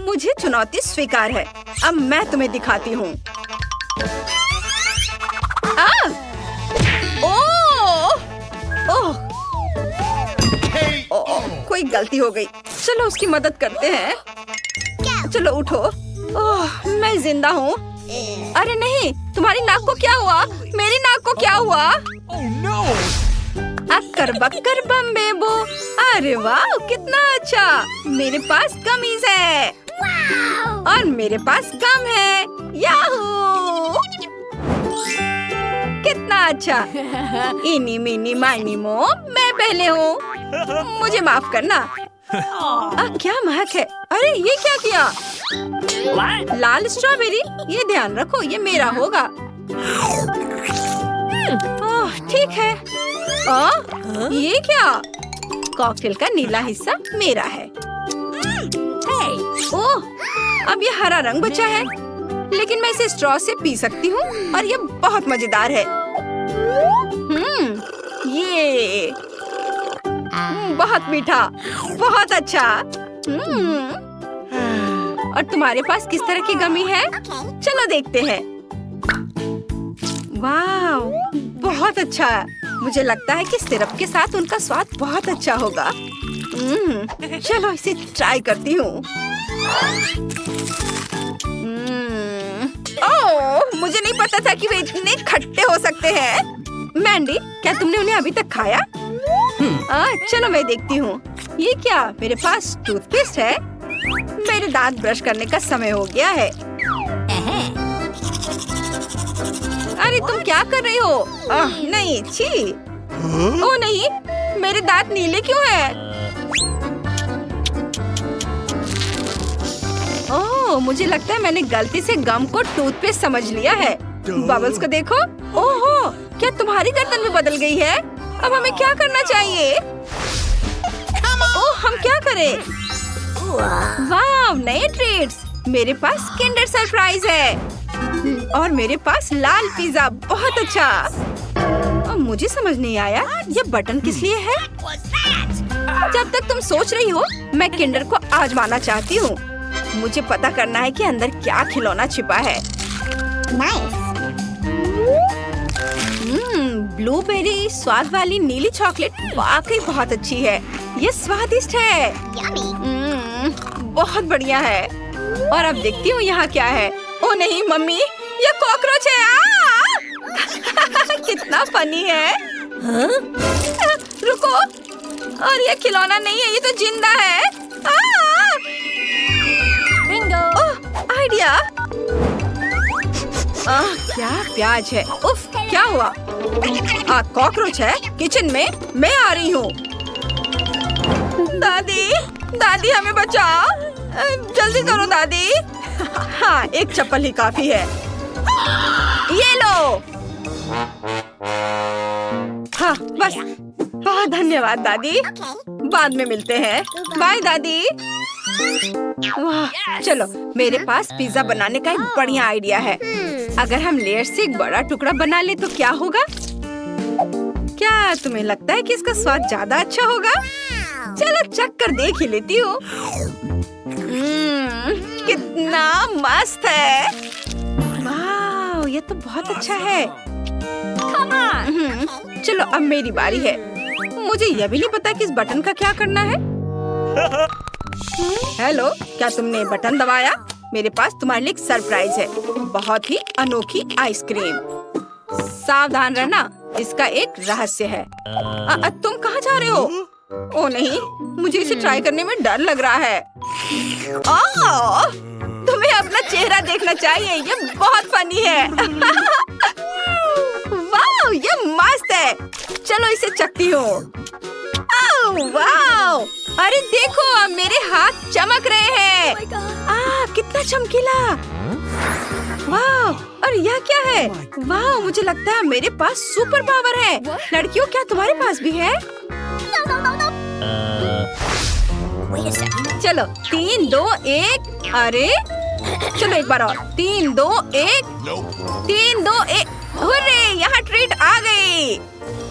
मुझे चुनौती स्वीकार है। अब मैं तुम्हें दिखाती हूँ। कोई गलती हो गई। चलो उसकी मदद करते हैं। चलो उठो। ओह, मैं जिंदा हूँ। अरे नहीं, तुम्हारी नाक को क्या हुआ? मेरी नाक को क्या हुआ? अक्कर बक्कर बम बेबो। अरे वाह, कितना अच्छा। मेरे पास कमीज है, और मेरे पास गम है। याहू! कितना अच्छा। इनी मिनी माइनी मो, मैं पहले हूँ। मुझे माफ करना। क्या महक है। अरे ये क्या किया? लाल स्ट्रॉबेरी, ये ध्यान रखो, ये मेरा होगा। ओह ठीक है। ये क्या? कॉकटेल का नीला हिस्सा मेरा है। ओह, अब ये हरा रंग बचा है, लेकिन मैं इसे स्ट्रॉ से पी सकती हूँ, और ये बहुत मजेदार है। ये बहुत मीठा, बहुत अच्छा। और तुम्हारे पास किस तरह की गमी है? चलो देखते हैं। वाह, बहुत अच्छा। मुझे लगता है कि सिरप के साथ उनका स्वाद बहुत अच्छा होगा। चलो इसे ट्राई करती हूँ। ओह, मुझे नहीं पता था कि वे इतने खट्टे हो सकते हैं। मैंडी, क्या तुमने उन्हें अभी तक खाया? चलो मैं देखती हूँ। ये क्या? मेरे पास टूथपेस्ट है। मेरे दांत ब्रश करने का समय हो गया है। अरे तुम क्या कर रही हो? नहीं, छी। ओह नहीं, मेरे दांत नीले क्यों हैं? ओह, मुझे लगता है मैंने गलती से गम को टूथपेस्ट समझ लिया है। बबल्स को देखो। ओहो, क्या तुम्हारी गर्दन भी बदल गई है? अब हमें क्या करना चाहिए? ओह, हम क्या करें? वाह, नए ट्रीट्स। मेरे पास किंडर सरप्राइज है और मेरे पास लाल पिज्जा। बहुत अच्छा। मुझे समझ नहीं आया ये बटन किस लिए है। जब तक तुम सोच रही हो, मैं किंडर को आजमाना चाहती हूँ। मुझे पता करना है कि अंदर क्या खिलौना छिपा है। ब्लूबेरी स्वाद वाली नीली चॉकलेट वाकई बहुत अच्छी है। ये स्वादिष्ट है। बहुत बढ़िया है। और अब देखती हूँ यहाँ क्या है। ओ नहीं मम्मी, ये कॉकरोच है। कितना फनी है। रुको, और ये खिलौना नहीं है, ये तो जिंदा है। आइडिया। क्या प्याज है। उफ, क्या हुआ? कॉकरोच है किचन में। मैं आ रही हूँ। दादी, दादी हमें बचाओ। जल्दी करो दादी। हाँ, एक चप्पल ही काफी है। ये लो। हाँ बस। बहुत धन्यवाद दादी। बाद में मिलते हैं। बाय दादी। वाह, चलो मेरे पास पिज्जा बनाने का एक बढ़िया आइडिया है। अगर हम लेयर से एक बड़ा टुकड़ा बना ले तो क्या होगा? क्या तुम्हें लगता है कि इसका स्वाद ज्यादा अच्छा होगा? चलो चख कर देख ही लेती हूँ। कितना मस्त है। वाह, ये तो बहुत अच्छा है। चलो अब मेरी बारी है। मुझे यह भी नहीं पता कि इस बटन का क्या करना है। हेलो, क्या तुमने बटन दबाया? मेरे पास तुम्हारे लिए एक सरप्राइज है। बहुत ही अनोखी आइसक्रीम। सावधान रहना, इसका एक रहस्य है। तुम कहाँ जा रहे हो? ओ नहीं, मुझे इसे ट्राई करने में डर लग रहा है। तुम्हें अपना चेहरा देखना चाहिए, ये बहुत फनी है। वाह, ये मस्त है। चलो इसे चखती हूँ। वाह, अरे देखो, अब मेरे हाथ चमक रहे हैं। कितना चमकीला। वाह, और यह क्या है? वाह, मुझे लगता है मेरे पास सुपर पावर है। लड़कियों, क्या तुम्हारे पास भी है? चलो 3, 2, 1। अरे चलो एक बार और। 3, 2, 1। 3, 2, 1। हुर्रे, यहाँ ट्रीट आ गई।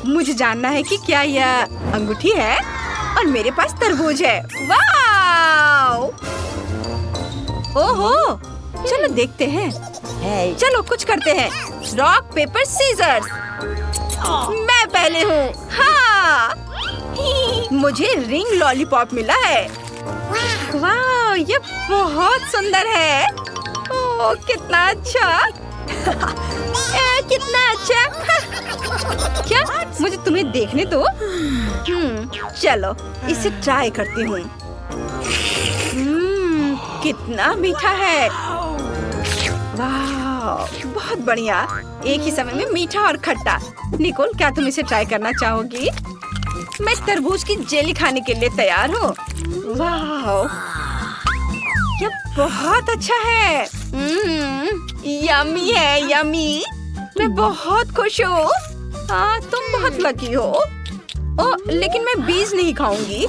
मुझे जानना है कि क्या यह अंगूठी है और मेरे पास तरबूज है। वाह! ओहो, चलो देखते हैं। चलो कुछ करते हैं। Rock paper scissors. मैं पहले हूँ। हाँ, मुझे रिंग लॉलीपॉप मिला है। वाह, ये बहुत सुंदर है। ओह, कितना अच्छा। कितना अच्छा। क्या? मुझे तुम्हें देखने दो। चलो इसे ट्राई करती हूँ। कितना मीठा है। वाह, बहुत बढ़िया। एक ही समय में मीठा और खट्टा। निकोल, क्या तुम इसे ट्राई करना चाहोगी? मैं तरबूज की जेली खाने के लिए तैयार हूँ। वाह, ये बहुत अच्छा है। यम्मी है, यम्मी। मैं बहुत खुश हूँ। तुम बहुत लकी हो। लेकिन मैं बीज नहीं खाऊंगी।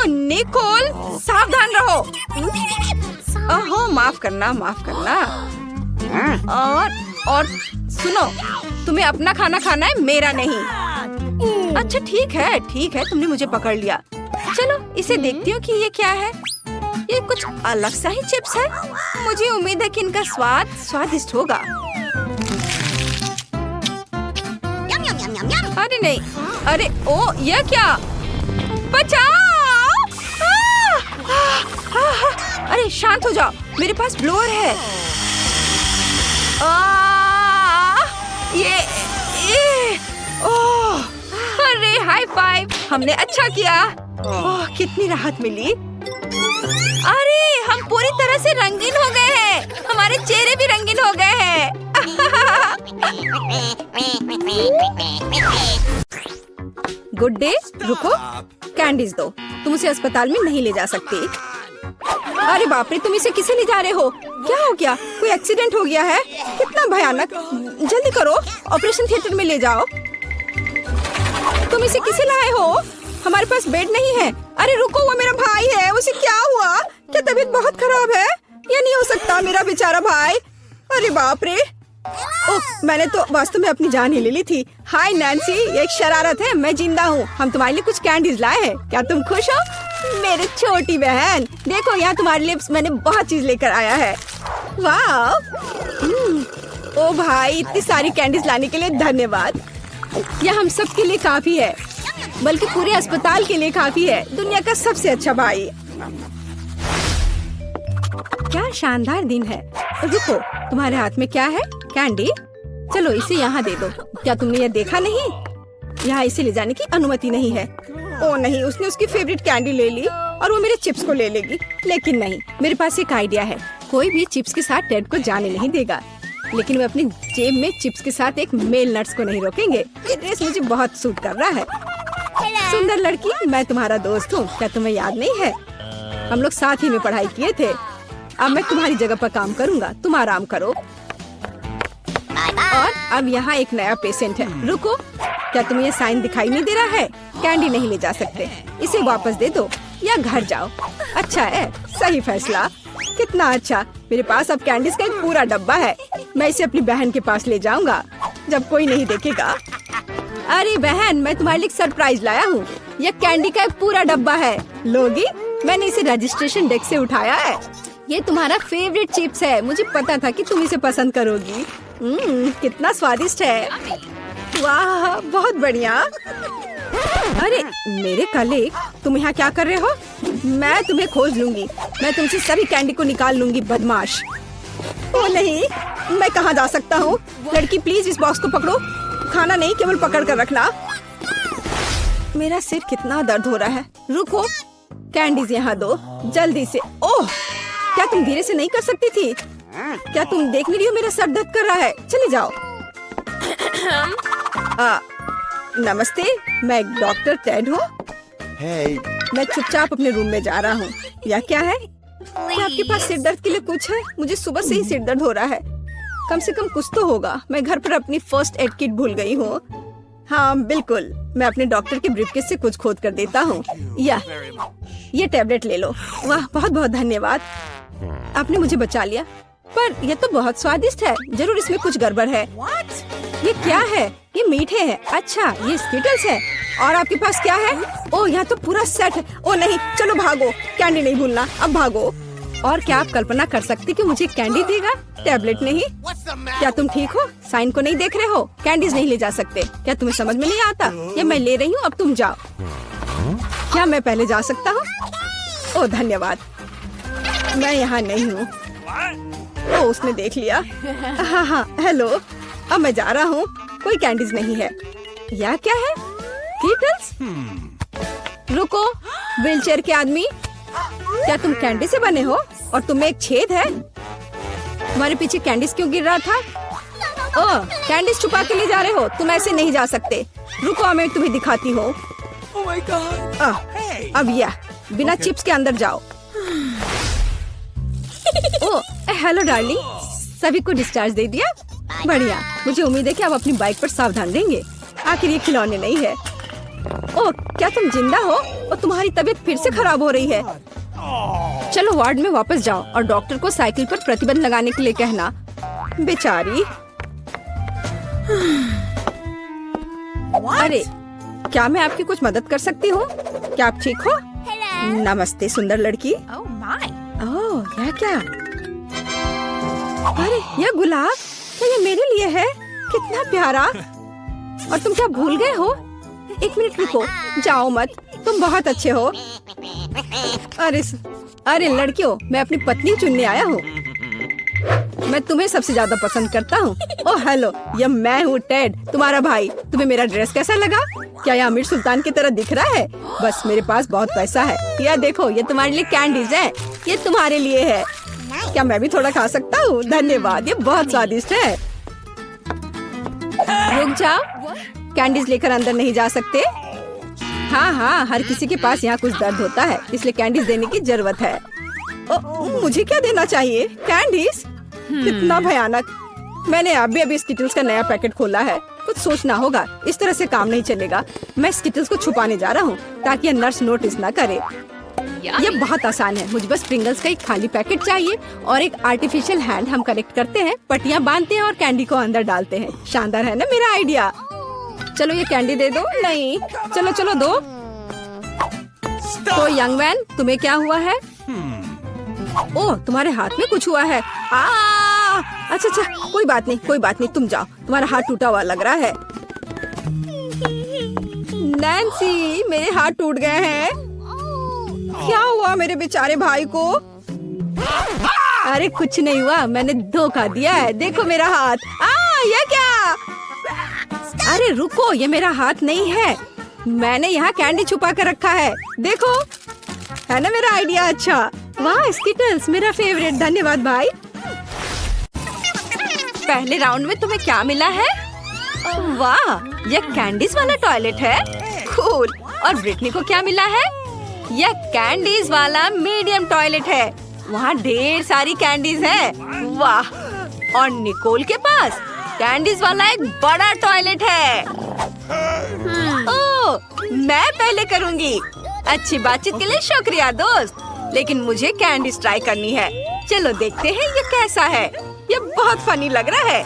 निकोल, सावधान रहो। ओहो, माफ करना, माफ करना। और सुनो, तुम्हें अपना खाना खाना है, मेरा नहीं। अच्छा ठीक है, ठीक है, तुमने मुझे पकड़ लिया। चलो इसे देखती हूँ कि ये क्या है। ये कुछ अलग सा ही चिप्स है। मुझे उम्मीद है कि इनका स्वाद स्वादिष्ट होगा। अरे नहीं, अरे ओ, ये क्या? बचाओ! अरे शांत हो जाओ, मेरे पास ब्लोअर है। ओह, अरे हाई फाइव, हमने अच्छा किया। ओह, कितनी राहत मिली। अरे हम पूरी तरह से रंगीन हो गए हैं। हमारे चेहरे भी रंगीन हो गए हैं। Good day. रुको, कैंडीज दो। तुम उसे अस्पताल में नहीं ले जा सकती। अरे बाप रे, तुम इसे किसे ले जा रहे हो? क्या हो गया? कोई एक्सीडेंट हो गया है? कितना भयानक। जल्दी करो, ऑपरेशन थिएटर में ले जाओ। तुम इसे किसे लाए हो? हमारे पास बेड नहीं है। अरे रुको, वो मेरा भाई है, उसे क्या हुआ? क्या तबीयत बहुत खराब है? ये नहीं हो सकता, मेरा बेचारा भाई। अरे बाप रे। ओह, मैंने तो वास्तव में अपनी जान ही ले ली थी। हाय नैन्सी, ये एक शरारत है, मैं जिंदा हूँ। हम तुम्हारे लिए कुछ कैंडीज लाए हैं, क्या तुम खुश हो? मेरी छोटी बहन, देखो यहाँ तुम्हारे लिए मैंने बहुत चीज लेकर आया है। वाह, ओ भाई, इतनी सारी कैंडीज लाने के लिए धन्यवाद। यह हम सब के लिए काफी है, बल्कि पूरे अस्पताल के लिए काफी है। दुनिया का सबसे अच्छा भाई। क्या शानदार दिन है। रुको, तुम्हारे हाथ में क्या है? कैंडी? चलो इसे यहाँ दे दो। क्या तुमने ये देखा नहीं? यहाँ इसे ले जाने की अनुमति नहीं है। ओ नहीं, उसने उसकी फेवरेट कैंडी ले ली और वो मेरे चिप्स को ले लेगी। लेकिन नहीं, मेरे पास एक आइडिया है। कोई भी चिप्स के साथ टेड को जाने नहीं देगा, लेकिन वे अपनी जेब में चिप्स के साथ एक मेल नट्स को नहीं रोकेंगे। ये ड्रेस मुझे बहुत सूट कर रहा है। सुंदर लड़की, मैं तुम्हारा दोस्त हूँ, क्या तुम्हें याद नहीं है? हम लोग साथ ही में पढ़ाई किए थे। अब मैं तुम्हारी जगह पर काम करूँगा, तुम आराम करो। और अब यहाँ एक नया पेशेंट है। रुको, क्या तुम्हें ये साइन दिखाई नहीं दे रहा है? कैंडी नहीं ले जा सकते, इसे वापस दे दो या घर जाओ। अच्छा है, सही फैसला। कितना अच्छा, मेरे पास अब कैंडीज का एक पूरा डब्बा है। मैं इसे अपनी बहन के पास ले जाऊंगा जब कोई नहीं देखेगा। अरे बहन, मैं तुम्हारे लिए सरप्राइज लाया हूँ। यह कैंडी का एक पूरा डब्बा है, लोगी? मैंने इसे रजिस्ट्रेशन डेस्क से उठाया है। ये तुम्हारा फेवरेट चिप्स है, मुझे पता था कि तुम इसे पसंद करोगी। कितना स्वादिष्ट है। वाह, बहुत बढ़िया। अरे मेरे कलीग, तुम यहाँ क्या कर रहे हो? मैं तुम्हें खोज लूंगी। मैं तुमसे सभी कैंडी को निकाल लूंगी, बदमाश। ओ नहीं, मैं कहाँ जा सकता हूँ? लड़की प्लीज इस बॉक्स को पकड़ो। खाना नहीं, केवल पकड़ कर रखना। मेरा सिर कितना दर्द हो रहा है। रुको, कैंडीज यहाँ दो जल्दी से। ओह, क्या तुम धीरे से नहीं कर सकती थी? क्या तुम देख नहीं रही हो मेरा सर दर्द कर रहा है? चले जाओ। नमस्ते, मैं डॉक्टर टेड हूँ। मैं चुपचाप अपने रूम में जा रहा हूँ। या क्या है? क्या आपके पास सिर दर्द के लिए कुछ है? मुझे सुबह से ही सिर दर्द हो रहा है। कम से कम कुछ तो होगा। मैं घर पर अपनी फर्स्ट एड किट भूल गई हूँ। हाँ बिल्कुल, मैं अपने डॉक्टर के ब्रीफकेस से कुछ खोद कर देता हूँ। ये टैबलेट ले लो। वाह, बहुत बहुत धन्यवाद, आपने मुझे बचा लिया। पर यह तो बहुत स्वादिष्ट है, जरूर इसमें कुछ गड़बड़ है। ये क्या है? ये मीठे हैं। अच्छा, ये स्किटल्स है। और आपके पास क्या है? ओह, यहाँ तो पूरा सेट है। ओह नहीं, चलो भागो, कैंडी नहीं भूलना, अब भागो। और क्या आप कल्पना कर सकती कि मुझे कैंडी देगा, टैबलेट नहीं? क्या तुम ठीक हो? साइन को नहीं देख रहे हो? कैंडीज नहीं ले जा सकते। क्या तुम्हें समझ में नहीं आता? ये मैं ले रही हूँ, अब तुम जाओ। क्या मैं पहले जा सकता हूँ? ओह धन्यवाद, मैं यहाँ नहीं हूँ। ओह, उसने देख लिया। हाँ, हेलो, अब मैं जा रहा हूँ। कोई कैंडीज नहीं है। या क्या है? कीटल्स? रुको, व्हीलचेयर के आदमी, क्या तुम कैंडी से बने हो? और तुम्हें एक छेद है? तुम्हारे पीछे कैंडीज क्यों गिर रहा था? ओह, कैंडीज छुपा के ले जा रहे हो? तुम ऐसे नहीं जा सकते। रुको, मैं तुम्हें दिखाती हूँ। अब यह बिना चिप्स के अंदर जाओ। ओह, हेलो डार्लिंग, सभी को डिस्चार्ज दे दिया? बढ़िया, मुझे उम्मीद है कि आप अपनी बाइक पर सावधान रहेंगे। आखिर ये खिलौने नहीं है। ओह, क्या तुम जिंदा हो? और तुम्हारी तबीयत फिर से खराब हो रही है। चलो वार्ड में वापस जाओ और डॉक्टर को साइकिल पर प्रतिबंध लगाने के लिए कहना। बेचारी। अरे, क्या मैं आपकी कुछ मदद कर सकती हूँ? क्या आप ठीक हो? नमस्ते सुंदर लड़की। ओह, यह क्या? अरे, यह गुलाब, क्या ये मेरे लिए है? कितना प्यारा। और तुम क्या भूल गए हो? एक मिनट रुको, जाओ मत, तुम बहुत अच्छे हो। अरे लड़कियों, मैं अपनी पत्नी चुनने आया हूँ। मैं तुम्हें सबसे ज्यादा पसंद करता हूँ। ओह हेलो, यह मैं हूँ टेड, तुम्हारा भाई। तुम्हें मेरा ड्रेस कैसा लगा? क्या यह अमीर सुल्तान की तरह दिख रहा है? बस मेरे पास बहुत पैसा है। यह देखो, ये तुम्हारे लिए कैंडीज है। ये तुम्हारे लिए है। क्या मैं भी थोड़ा खा सकता हूँ? धन्यवाद, ये बहुत स्वादिष्ट है। रुक जाओ, कैंडीज लेकर अंदर नहीं जा सकते। हाँ, हर किसी के पास यहाँ कुछ दर्द होता है, इसलिए कैंडीज देने की जरूरत है। मुझे क्या देना चाहिए? कैंडीज? कितना भयानक। मैंने अभी स्किटल्स का नया पैकेट खोला है। कुछ सोचना होगा, इस तरह से काम नहीं चलेगा। मैं स्किटल्स को छुपाने जा रहा हूँ ताकि नर्स नोटिस न करे। ये बहुत आसान है, मुझे बस प्रिंगल्स का एक खाली पैकेट चाहिए और एक आर्टिफिशियल हैंड हम कनेक्ट करते हैं, पट्टियाँ बांधते हैं और कैंडी को अंदर डालते हैं। शानदार है ना मेरा आइडिया? चलो ये कैंडी दे दो। नहीं, चलो चलो दो। तो यंग मैन, तुम्हें क्या हुआ है? ओह, तुम्हारे हाथ में कुछ हुआ है। अच्छा, कोई बात नहीं, तुम जाओ। तुम्हारा हाथ टूटा हुआ लग रहा है। नैन्सी, मेरे हाथ टूट गए हैं। क्या हुआ मेरे बेचारे भाई को? अरे कुछ नहीं हुआ, मैंने धोखा दिया है। देखो मेरा हाथ। ये क्या? अरे रुको, ये मेरा हाथ नहीं है। मैंने यहाँ कैंडी छुपा कर रखा है। देखो, है ना मेरा आइडिया अच्छा? वाह स्किटल्स, मेरा फेवरेट। धन्यवाद भाई। पहले राउंड में तुम्हें क्या मिला है? वाह, यह कैंडीज वाला टॉयलेट है। कूल। और ब्रिटनी को क्या मिला है? यह कैंडीज वाला मीडियम टॉयलेट है। वहाँ ढेर सारी कैंडीज है। वाह। और निकोल के पास कैंडीज वाला एक बड़ा टॉयलेट है। ओह, मैं पहले करूँगी। अच्छी बातचीत के लिए शुक्रिया दोस्त, लेकिन मुझे कैंडीज ट्राई करनी है। चलो देखते हैं ये कैसा है। ये बहुत फनी लग रहा है।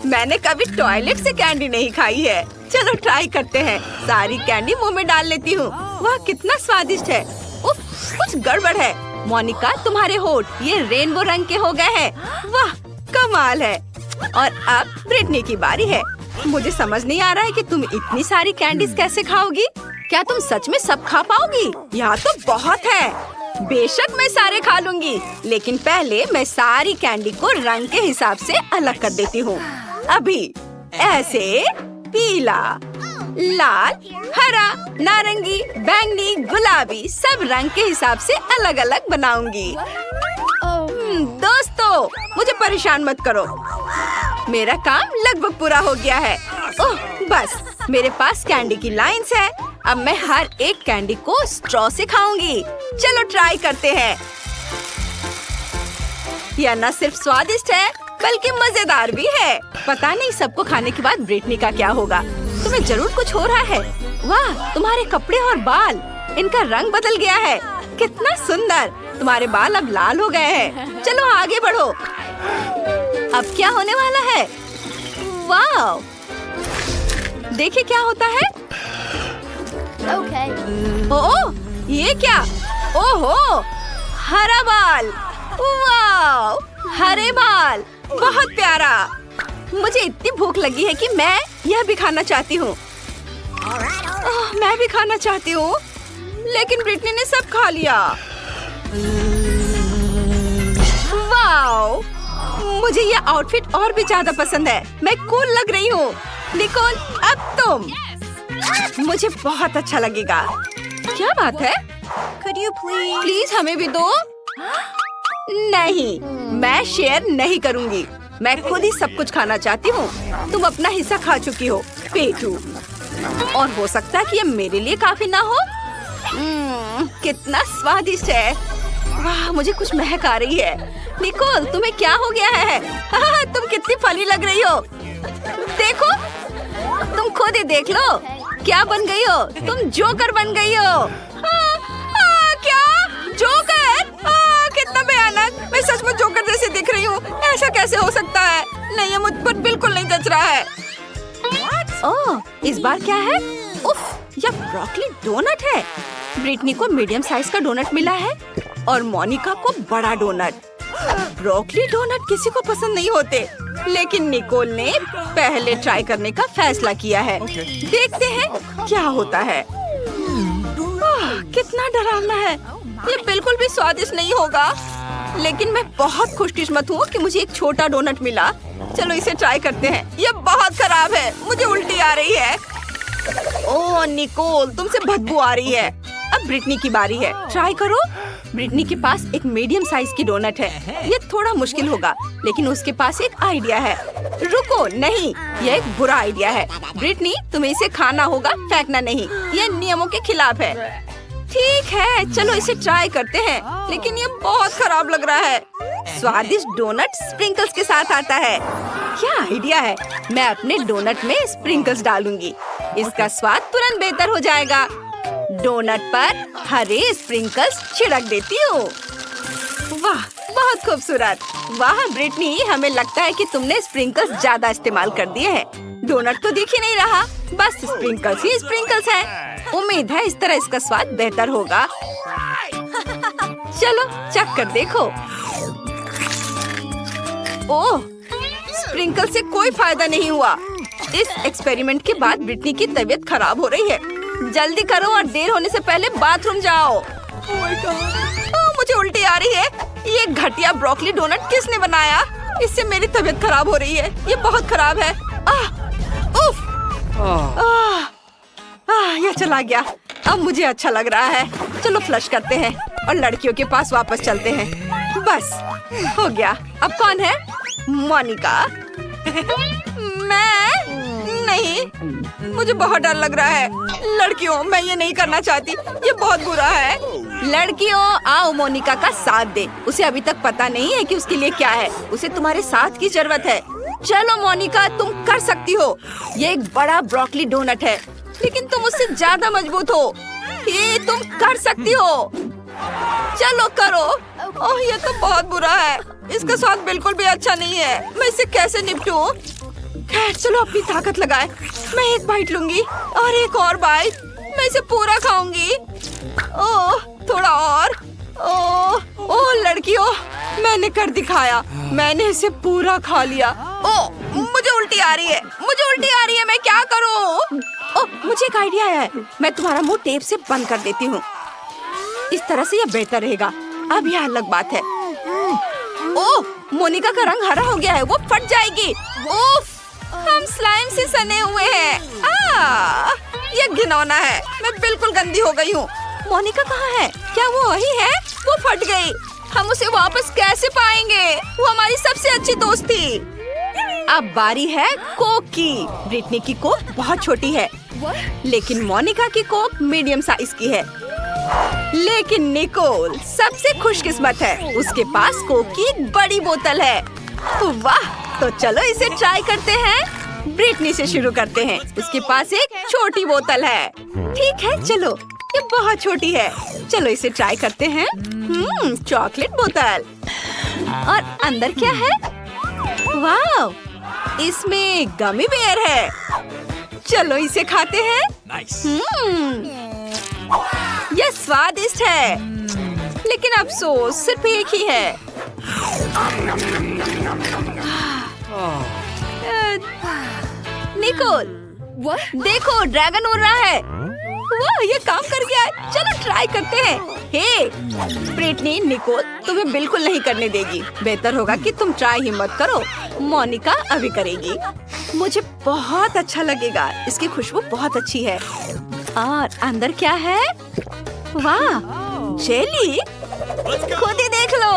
मैंने कभी टॉयलेट से कैंडी नहीं खाई है। चलो ट्राई करते हैं। सारी कैंडी मुंह में डाल लेती हूँ। वाह कितना स्वादिष्ट है। उफ, कुछ गड़बड़ है। मोनिका, तुम्हारे होठ ये रेनबो रंग के हो गए हैं। वाह कमाल है। और अब ब्रिटनी की बारी है। मुझे समझ नहीं आ रहा है कि तुम इतनी सारी कैंडीज कैसे खाओगी। क्या तुम सच में सब खा पाओगी? यहाँ तो बहुत है। बेशक मैं सारे खा लूंगी, लेकिन पहले मैं सारी कैंडी को रंग के हिसाब से अलग कर देती हूँ। अभी ऐसे पीला, लाल, हरा, नारंगी, बैंगनी, गुलाबी सब रंग के हिसाब से अलग अलग बनाऊंगी। दोस्तों, मुझे परेशान मत करो। मेरा काम लगभग पूरा हो गया है। ओह, बस मेरे पास कैंडी की लाइंस है। अब मैं हर एक कैंडी को स्ट्रॉ से खाऊंगी। चलो ट्राई करते हैं। यह न सिर्फ स्वादिष्ट है बल्कि मजेदार भी है। पता नहीं सबको खाने के बाद ब्रिटनी का क्या होगा। तुम्हें जरूर कुछ हो रहा है। वाह, तुम्हारे कपड़े और बाल, इनका रंग बदल गया है। कितना सुंदर। तुम्हारे बाल अब लाल हो गए हैं। चलो आगे बढ़ो। अब क्या होने वाला है? वाह, देखिए क्या होता है। ओह, ये क्या? ओहो, हरा बाल। वाह, हरे बाल, बहुत प्यारा। मुझे इतनी भूख लगी है कि मैं यह भी खाना चाहती हूँ। मैं भी खाना चाहती हूँ, लेकिन ब्रिटनी ने सब खा लिया। वाह, मुझे यह आउटफिट और भी ज्यादा पसंद है। मैं कूल लग रही हूँ। निकोल, अब तुम। मुझे बहुत अच्छा लगेगा। क्या बात है? प्लीज हमें भी दो। नहीं, मैं शेयर नहीं करूँगी। मैं खुद ही सब कुछ खाना चाहती हूँ। तुम अपना हिस्सा खा चुकी हो, पेटू। और हो सकता है कि ये मेरे लिए काफी ना हो। कितना स्वादिष्ट है। वाह, मुझे कुछ महक आ रही है। निकोल, तुम्हें क्या हो गया है? तुम कितनी फनी लग रही हो। देखो, तुम खुद ही देख लो। क्या बन गई हो? तुम जोकर बन गई हो। क्या? जोकर? कितना भयानक। मैं सच में जोकर जैसे दिख रही हूँ। ऐसा कैसे हो सकता है? नहीं, ये मुझ पर बिल्कुल नहीं जच रहा है। ओह, इस बार क्या है? उफ, यह ब्रोकली डोनट है। ब्रिटनी को मीडियम साइज का डोनट मिला है और मोनिका को बड़ा डोनट। ब्रोकली डोनट किसी को पसंद नहीं होते, लेकिन निकोल ने पहले ट्राई करने का फैसला किया है। देखते हैं क्या होता है। कितना डरावना है। ये बिल्कुल भी स्वादिष्ट नहीं होगा, लेकिन मैं बहुत खुशकिस्मत हूँ कि मुझे एक छोटा डोनट मिला। चलो इसे ट्राई करते हैं। ये बहुत खराब है, मुझे उल्टी आ रही है। ओह निकोल, तुमसे बदबू आ रही है। अब ब्रिटनी की बारी है। ट्राई करो। ब्रिटनी के पास एक मीडियम साइज की डोनट है। ये थोड़ा मुश्किल होगा, लेकिन उसके पास एक आइडिया है। रुको, नहीं, ये एक बुरा आइडिया है। ब्रिटनी, तुम्हें इसे खाना होगा, फेंकना नहीं। ये नियमों के खिलाफ है। ठीक है, चलो इसे ट्राई करते हैं, लेकिन ये बहुत खराब लग रहा है। स्वादिष्ट डोनट स्प्रिंकल्स के साथ आता है। क्या आइडिया है। मैं अपने डोनट में स्प्रिंकल्स डालूंगी। इसका स्वाद तुरंत बेहतर हो जाएगा। डोनट पर हरे स्प्रिंकल्स छिड़क देती हूँ। वाह, बहुत खूबसूरत। वाह ब्रिटनी, हमें लगता है कि तुमने स्प्रिंकल्स ज्यादा इस्तेमाल कर दिए हैं। डोनट तो दिख ही नहीं रहा, बस स्प्रिंकल्स ही स्प्रिंकल्स हैं। उम्मीद है इस तरह इसका स्वाद बेहतर होगा। चलो चख कर देखो। ओह, स्प्रिंकल से कोई फायदा नहीं हुआ। इस एक्सपेरिमेंट के बाद ब्रिटनी की तबीयत खराब हो रही है। जल्दी करो और देर होने से पहले बाथरूम जाओ। मुझे उल्टी आ रही है। ये घटिया ब्रोकली डोनट किसने बनाया? इससे मेरी तबीयत खराब हो रही है। ये बहुत खराब है। उफ! ये चला गया। अब मुझे अच्छा लग रहा है। चलो फ्लश करते हैं और लड़कियों के पास वापस चलते हैं। बस हो गया। अब कौन है? मोनिका। मैं नहीं, मुझे बहुत डर लग रहा है। लड़कियों, मैं ये नहीं करना चाहती। ये बहुत बुरा है। लड़कियों, आओ मोनिका का साथ दे। उसे अभी तक पता नहीं है कि उसके लिए क्या है। उसे तुम्हारे साथ की जरूरत है। चलो मोनिका, तुम कर सकती हो। ये एक बड़ा ब्रोकली डोनट है, लेकिन तुम उससे ज्यादा मजबूत हो। ये तुम कर सकती हो। चलो करो। ओह, ये तो बहुत बुरा है। इसका स्वाद बिल्कुल भी अच्छा नहीं है। मैं इसे कैसे निपटूं? खैर, चलो अपनी ताकत लगाए। मैं एक बाइट लूंगी और एक और बाइट। मैं इसे पूरा खाऊंगी। ओह, थोड़ा और। ओह लड़कियों, मैंने कर दिखाया। मैंने इसे पूरा खा लिया। ओह, मुझे उल्टी आ रही है। मुझे उल्टी आ रही है। मैं क्या करूं? ओह, मुझे एक आइडिया है। मैं तुम्हारा मुंह टेप से बंद कर देती हूँ। इस तरह से यह बेहतर रहेगा। अब यह अलग बात है। ओह, मोनिका का रंग हरा हो गया है। वो फट जाएगी। उफ, हम स्लाइम से सने हुए हैं। ये घिनौना है। मैं बिल्कुल गंदी हो गई हूँ। मोनिका कहाँ है? क्या वो वही है? वो फट गई। हम उसे वापस कैसे पाएंगे? वो हमारी सबसे अच्छी दोस्त थी। अब बारी है कोक की। ब्रिटनी की कोक बहुत छोटी है, लेकिन मोनिका की कोक मीडियम साइज की है। लेकिन निकोल सबसे खुशकिस्मत है। उसके पास कोक की एक बड़ी बोतल है। वाह, तो चलो इसे ट्राई करते हैं। ब्रिटनी से शुरू करते हैं। उसके पास एक छोटी बोतल है। ठीक है, चलो, ये बहुत छोटी है। चलो इसे ट्राई करते हैं। चॉकलेट बोतल। और अंदर क्या है? वाह, इसमें गमी बेयर है। चलो इसे खाते हैं। यह स्वादिष्ट है, लेकिन अफसोस सिर्फ एक ही है। निकोल, देखो ड्रैगन उड़ रहा है। वाह, ये काम कर गया। चलो ट्राई करते हैं। हे ब्रिटनी, निकोल तुम्हें बिल्कुल नहीं करने देगी। बेहतर होगा कि तुम ट्राई ही मत करो। मोनिका अभी करेगी। मुझे बहुत अच्छा लगेगा। इसकी खुशबू बहुत अच्छी है। और अंदर क्या है? वाह, जेली। खुद ही देख लो।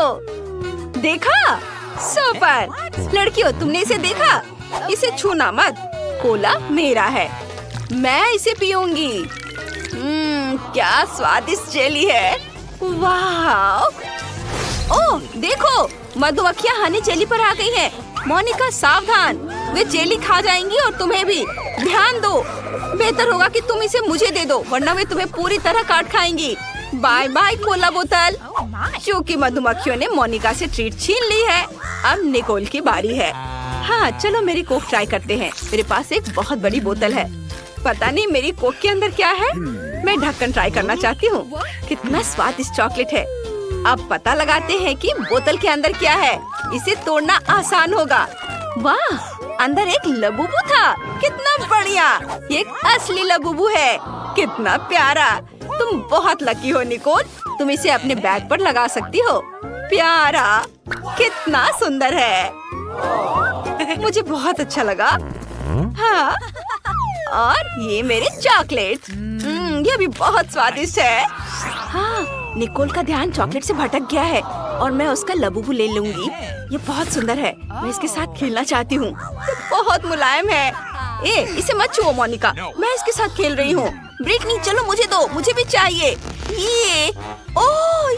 देखा? सुपर। लड़कियों, तुमने इसे देखा? इसे छूना मत। कोला मेरा है। मैं इसे पीऊंगी। क्या स्वादिष्ट जेली है। वाह। ओह देखो, मधुमक्खियाँ हनी जेली पर आ गई हैं। मोनिका सावधान, वे जेली खा जाएंगी और तुम्हें भी। ध्यान दो। बेहतर होगा कि तुम इसे मुझे दे दो, वरना वे तुम्हें पूरी तरह काट खाएंगी। बाय बाय कोला बोतल। क्योंकि मधुमक्खियों ने मोनिका से ट्रीट छीन ली है, अब निकोल की बारी है। हाँ, चलो मेरी कोक ट्राई करते हैं। मेरे पास एक बहुत बड़ी बोतल है। पता नहीं मेरी कोक के अंदर क्या है। मैं ढक्कन ट्राई करना चाहती हूँ। कितना स्वादिष्ट चॉकलेट है। अब पता लगाते हैं कि बोतल के अंदर क्या है। इसे तोड़ना आसान होगा। वाह, अंदर एक लबूबू था। कितना बढ़िया। ये एक असली लबूबू है। कितना प्यारा। तुम बहुत लकी हो निकोल। तुम इसे अपने बैग पर लगा सकती हो। प्यारा, कितना सुंदर है। मुझे बहुत अच्छा लगा। हाँ, और ये मेरे चॉकलेट। ये भी बहुत स्वादिष्ट है। हाँ, निकोल का ध्यान चॉकलेट से भटक गया है और मैं उसका लबूबू ले लूंगी। ये बहुत सुंदर है। मैं इसके साथ खेलना चाहती हूँ। ये बहुत मुलायम है। इसे मत छुओ मोनिका, मैं इसके साथ खेल रही हूँ। ब्रिटनी, चलो मुझे दो, मुझे भी चाहिए।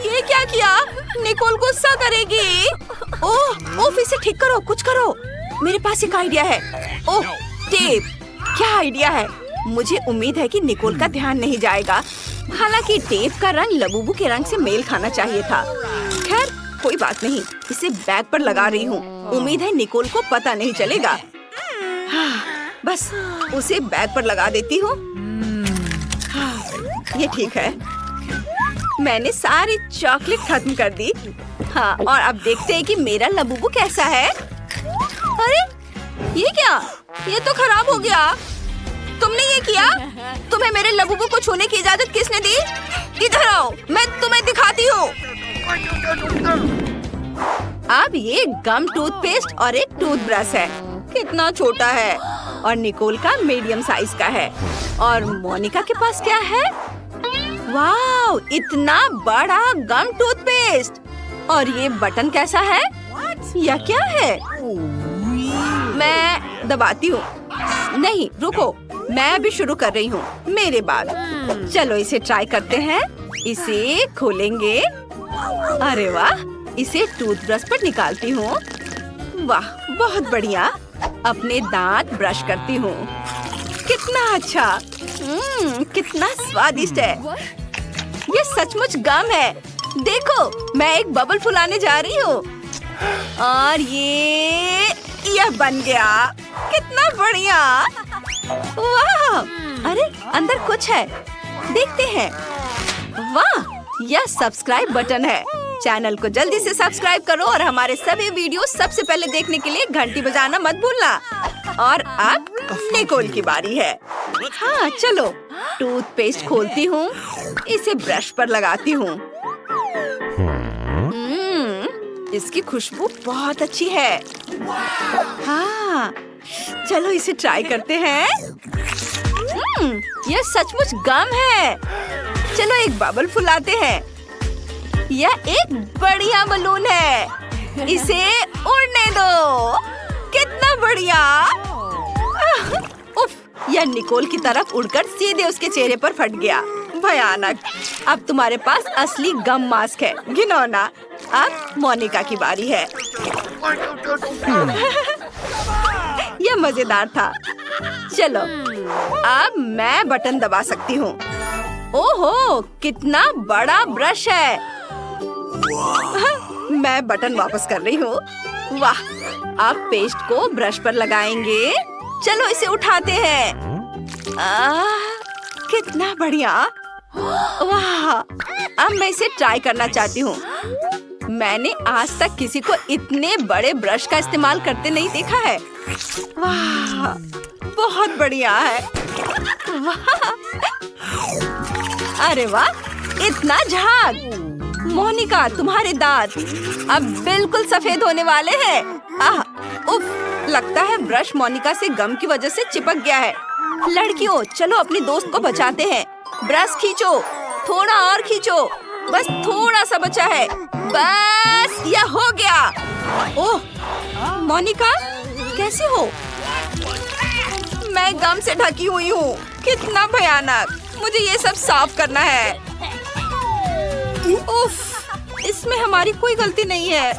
ये क्या किया? निकोल गुस्सा करेगी। ओह, इसे ठीक करो, कुछ करो। मेरे पास एक आइडिया है। ओह, टेप। क्या आइडिया है। मुझे उम्मीद है कि निकोल का ध्यान नहीं जाएगा। हालांकि टेप का रंग लबूबू के रंग से मेल खाना चाहिए था। खैर कोई बात नहीं, इसे बैग पर लगा रही हूँ। उम्मीद है निकोल को पता नहीं चलेगा। बस उसे बैग पर लगा देती हूँ। ये ठीक है। मैंने सारी चॉकलेट खत्म कर दी। हाँ, और अब देखते हैं कि मेरा लबूबू कैसा है। अरे ये क्या, ये तो खराब हो गया। तुमने ये किया? तुम्हें मेरे लबूबू को छूने की इजाजत किसने दी? इधर आओ, मैं तुम्हें दिखाती हूँ। अब ये गम टूथपेस्ट और एक टूथब्रश है। कितना छोटा है। और निकोल का मीडियम साइज का है। और मोनिका के पास क्या है? वाव, इतना बड़ा गम टूथपेस्ट। और ये बटन कैसा है? यह क्या है? मैं दबाती हूँ। नहीं रुको, मैं अभी शुरू कर रही हूँ, मेरे बाद। चलो इसे ट्राई करते हैं। इसे खोलेंगे। अरे वाह, इसे टूथब्रश पर निकालती हूँ। वाह, बहुत बढ़िया। अपने दांत ब्रश करती हूँ। कितना अच्छा। कितना स्वादिष्ट है। ये सचमुच गम है। देखो, मैं एक बबल फुलाने जा रही हूँ। और यह बन गया। कितना बढ़िया। वाह, अरे अंदर कुछ है, देखते हैं। वाह, यह सब्सक्राइब बटन है। चैनल को जल्दी से सब्सक्राइब करो और हमारे सभी वीडियो सबसे पहले देखने के लिए घंटी बजाना मत भूलना। और अब निकोल की बारी है। हाँ चलो, टूथपेस्ट खोलती हूँ। इसे ब्रश पर लगाती हूँ। इसकी खुशबू बहुत अच्छी है। हाँ, चलो इसे ट्राई करते हैं। यह सचमुच गम है। चलो एक बबल फुलाते हैं। यह एक बढ़िया बलून है। इसे उड़ने दो। कितना बढ़िया। उफ, यह निकोल की तरफ उड़कर सीधे उसके चेहरे पर फट गया। भयानक। अब तुम्हारे पास असली गम मास्क है। घिनौना। अब मोनिका की बारी है। यह मजेदार था। चलो, अब मैं बटन दबा सकती हूँ। ओहो, कितना बड़ा ब्रश है। मैं बटन वापस कर रही हूँ। वाह, अब पेस्ट को ब्रश पर लगाएंगे। चलो इसे उठाते हैं। कितना बढ़िया। वाह, अब मैं इसे ट्राई करना चाहती हूँ। मैंने आज तक किसी को इतने बड़े ब्रश का इस्तेमाल करते नहीं देखा है। वाह, बहुत बढ़िया है। वाह, अरे वाह, इतना झाग। मोनिका, तुम्हारे दांत अब बिल्कुल सफेद होने वाले हैं। उफ, लगता है ब्रश मोनिका से गम की वजह से चिपक गया है। लड़कियों, चलो अपनी दोस्त को बचाते हैं। ब्रश खींचो, थोड़ा और खींचो। बस थोड़ा सा बचा है। बस, यह हो गया। ओह, मोनिका, कैसे हो? मैं गम से ढकी हुई हूँ। कितना भयानक। मुझे ये सब साफ करना है। उफ, इसमें हमारी कोई गलती नहीं है।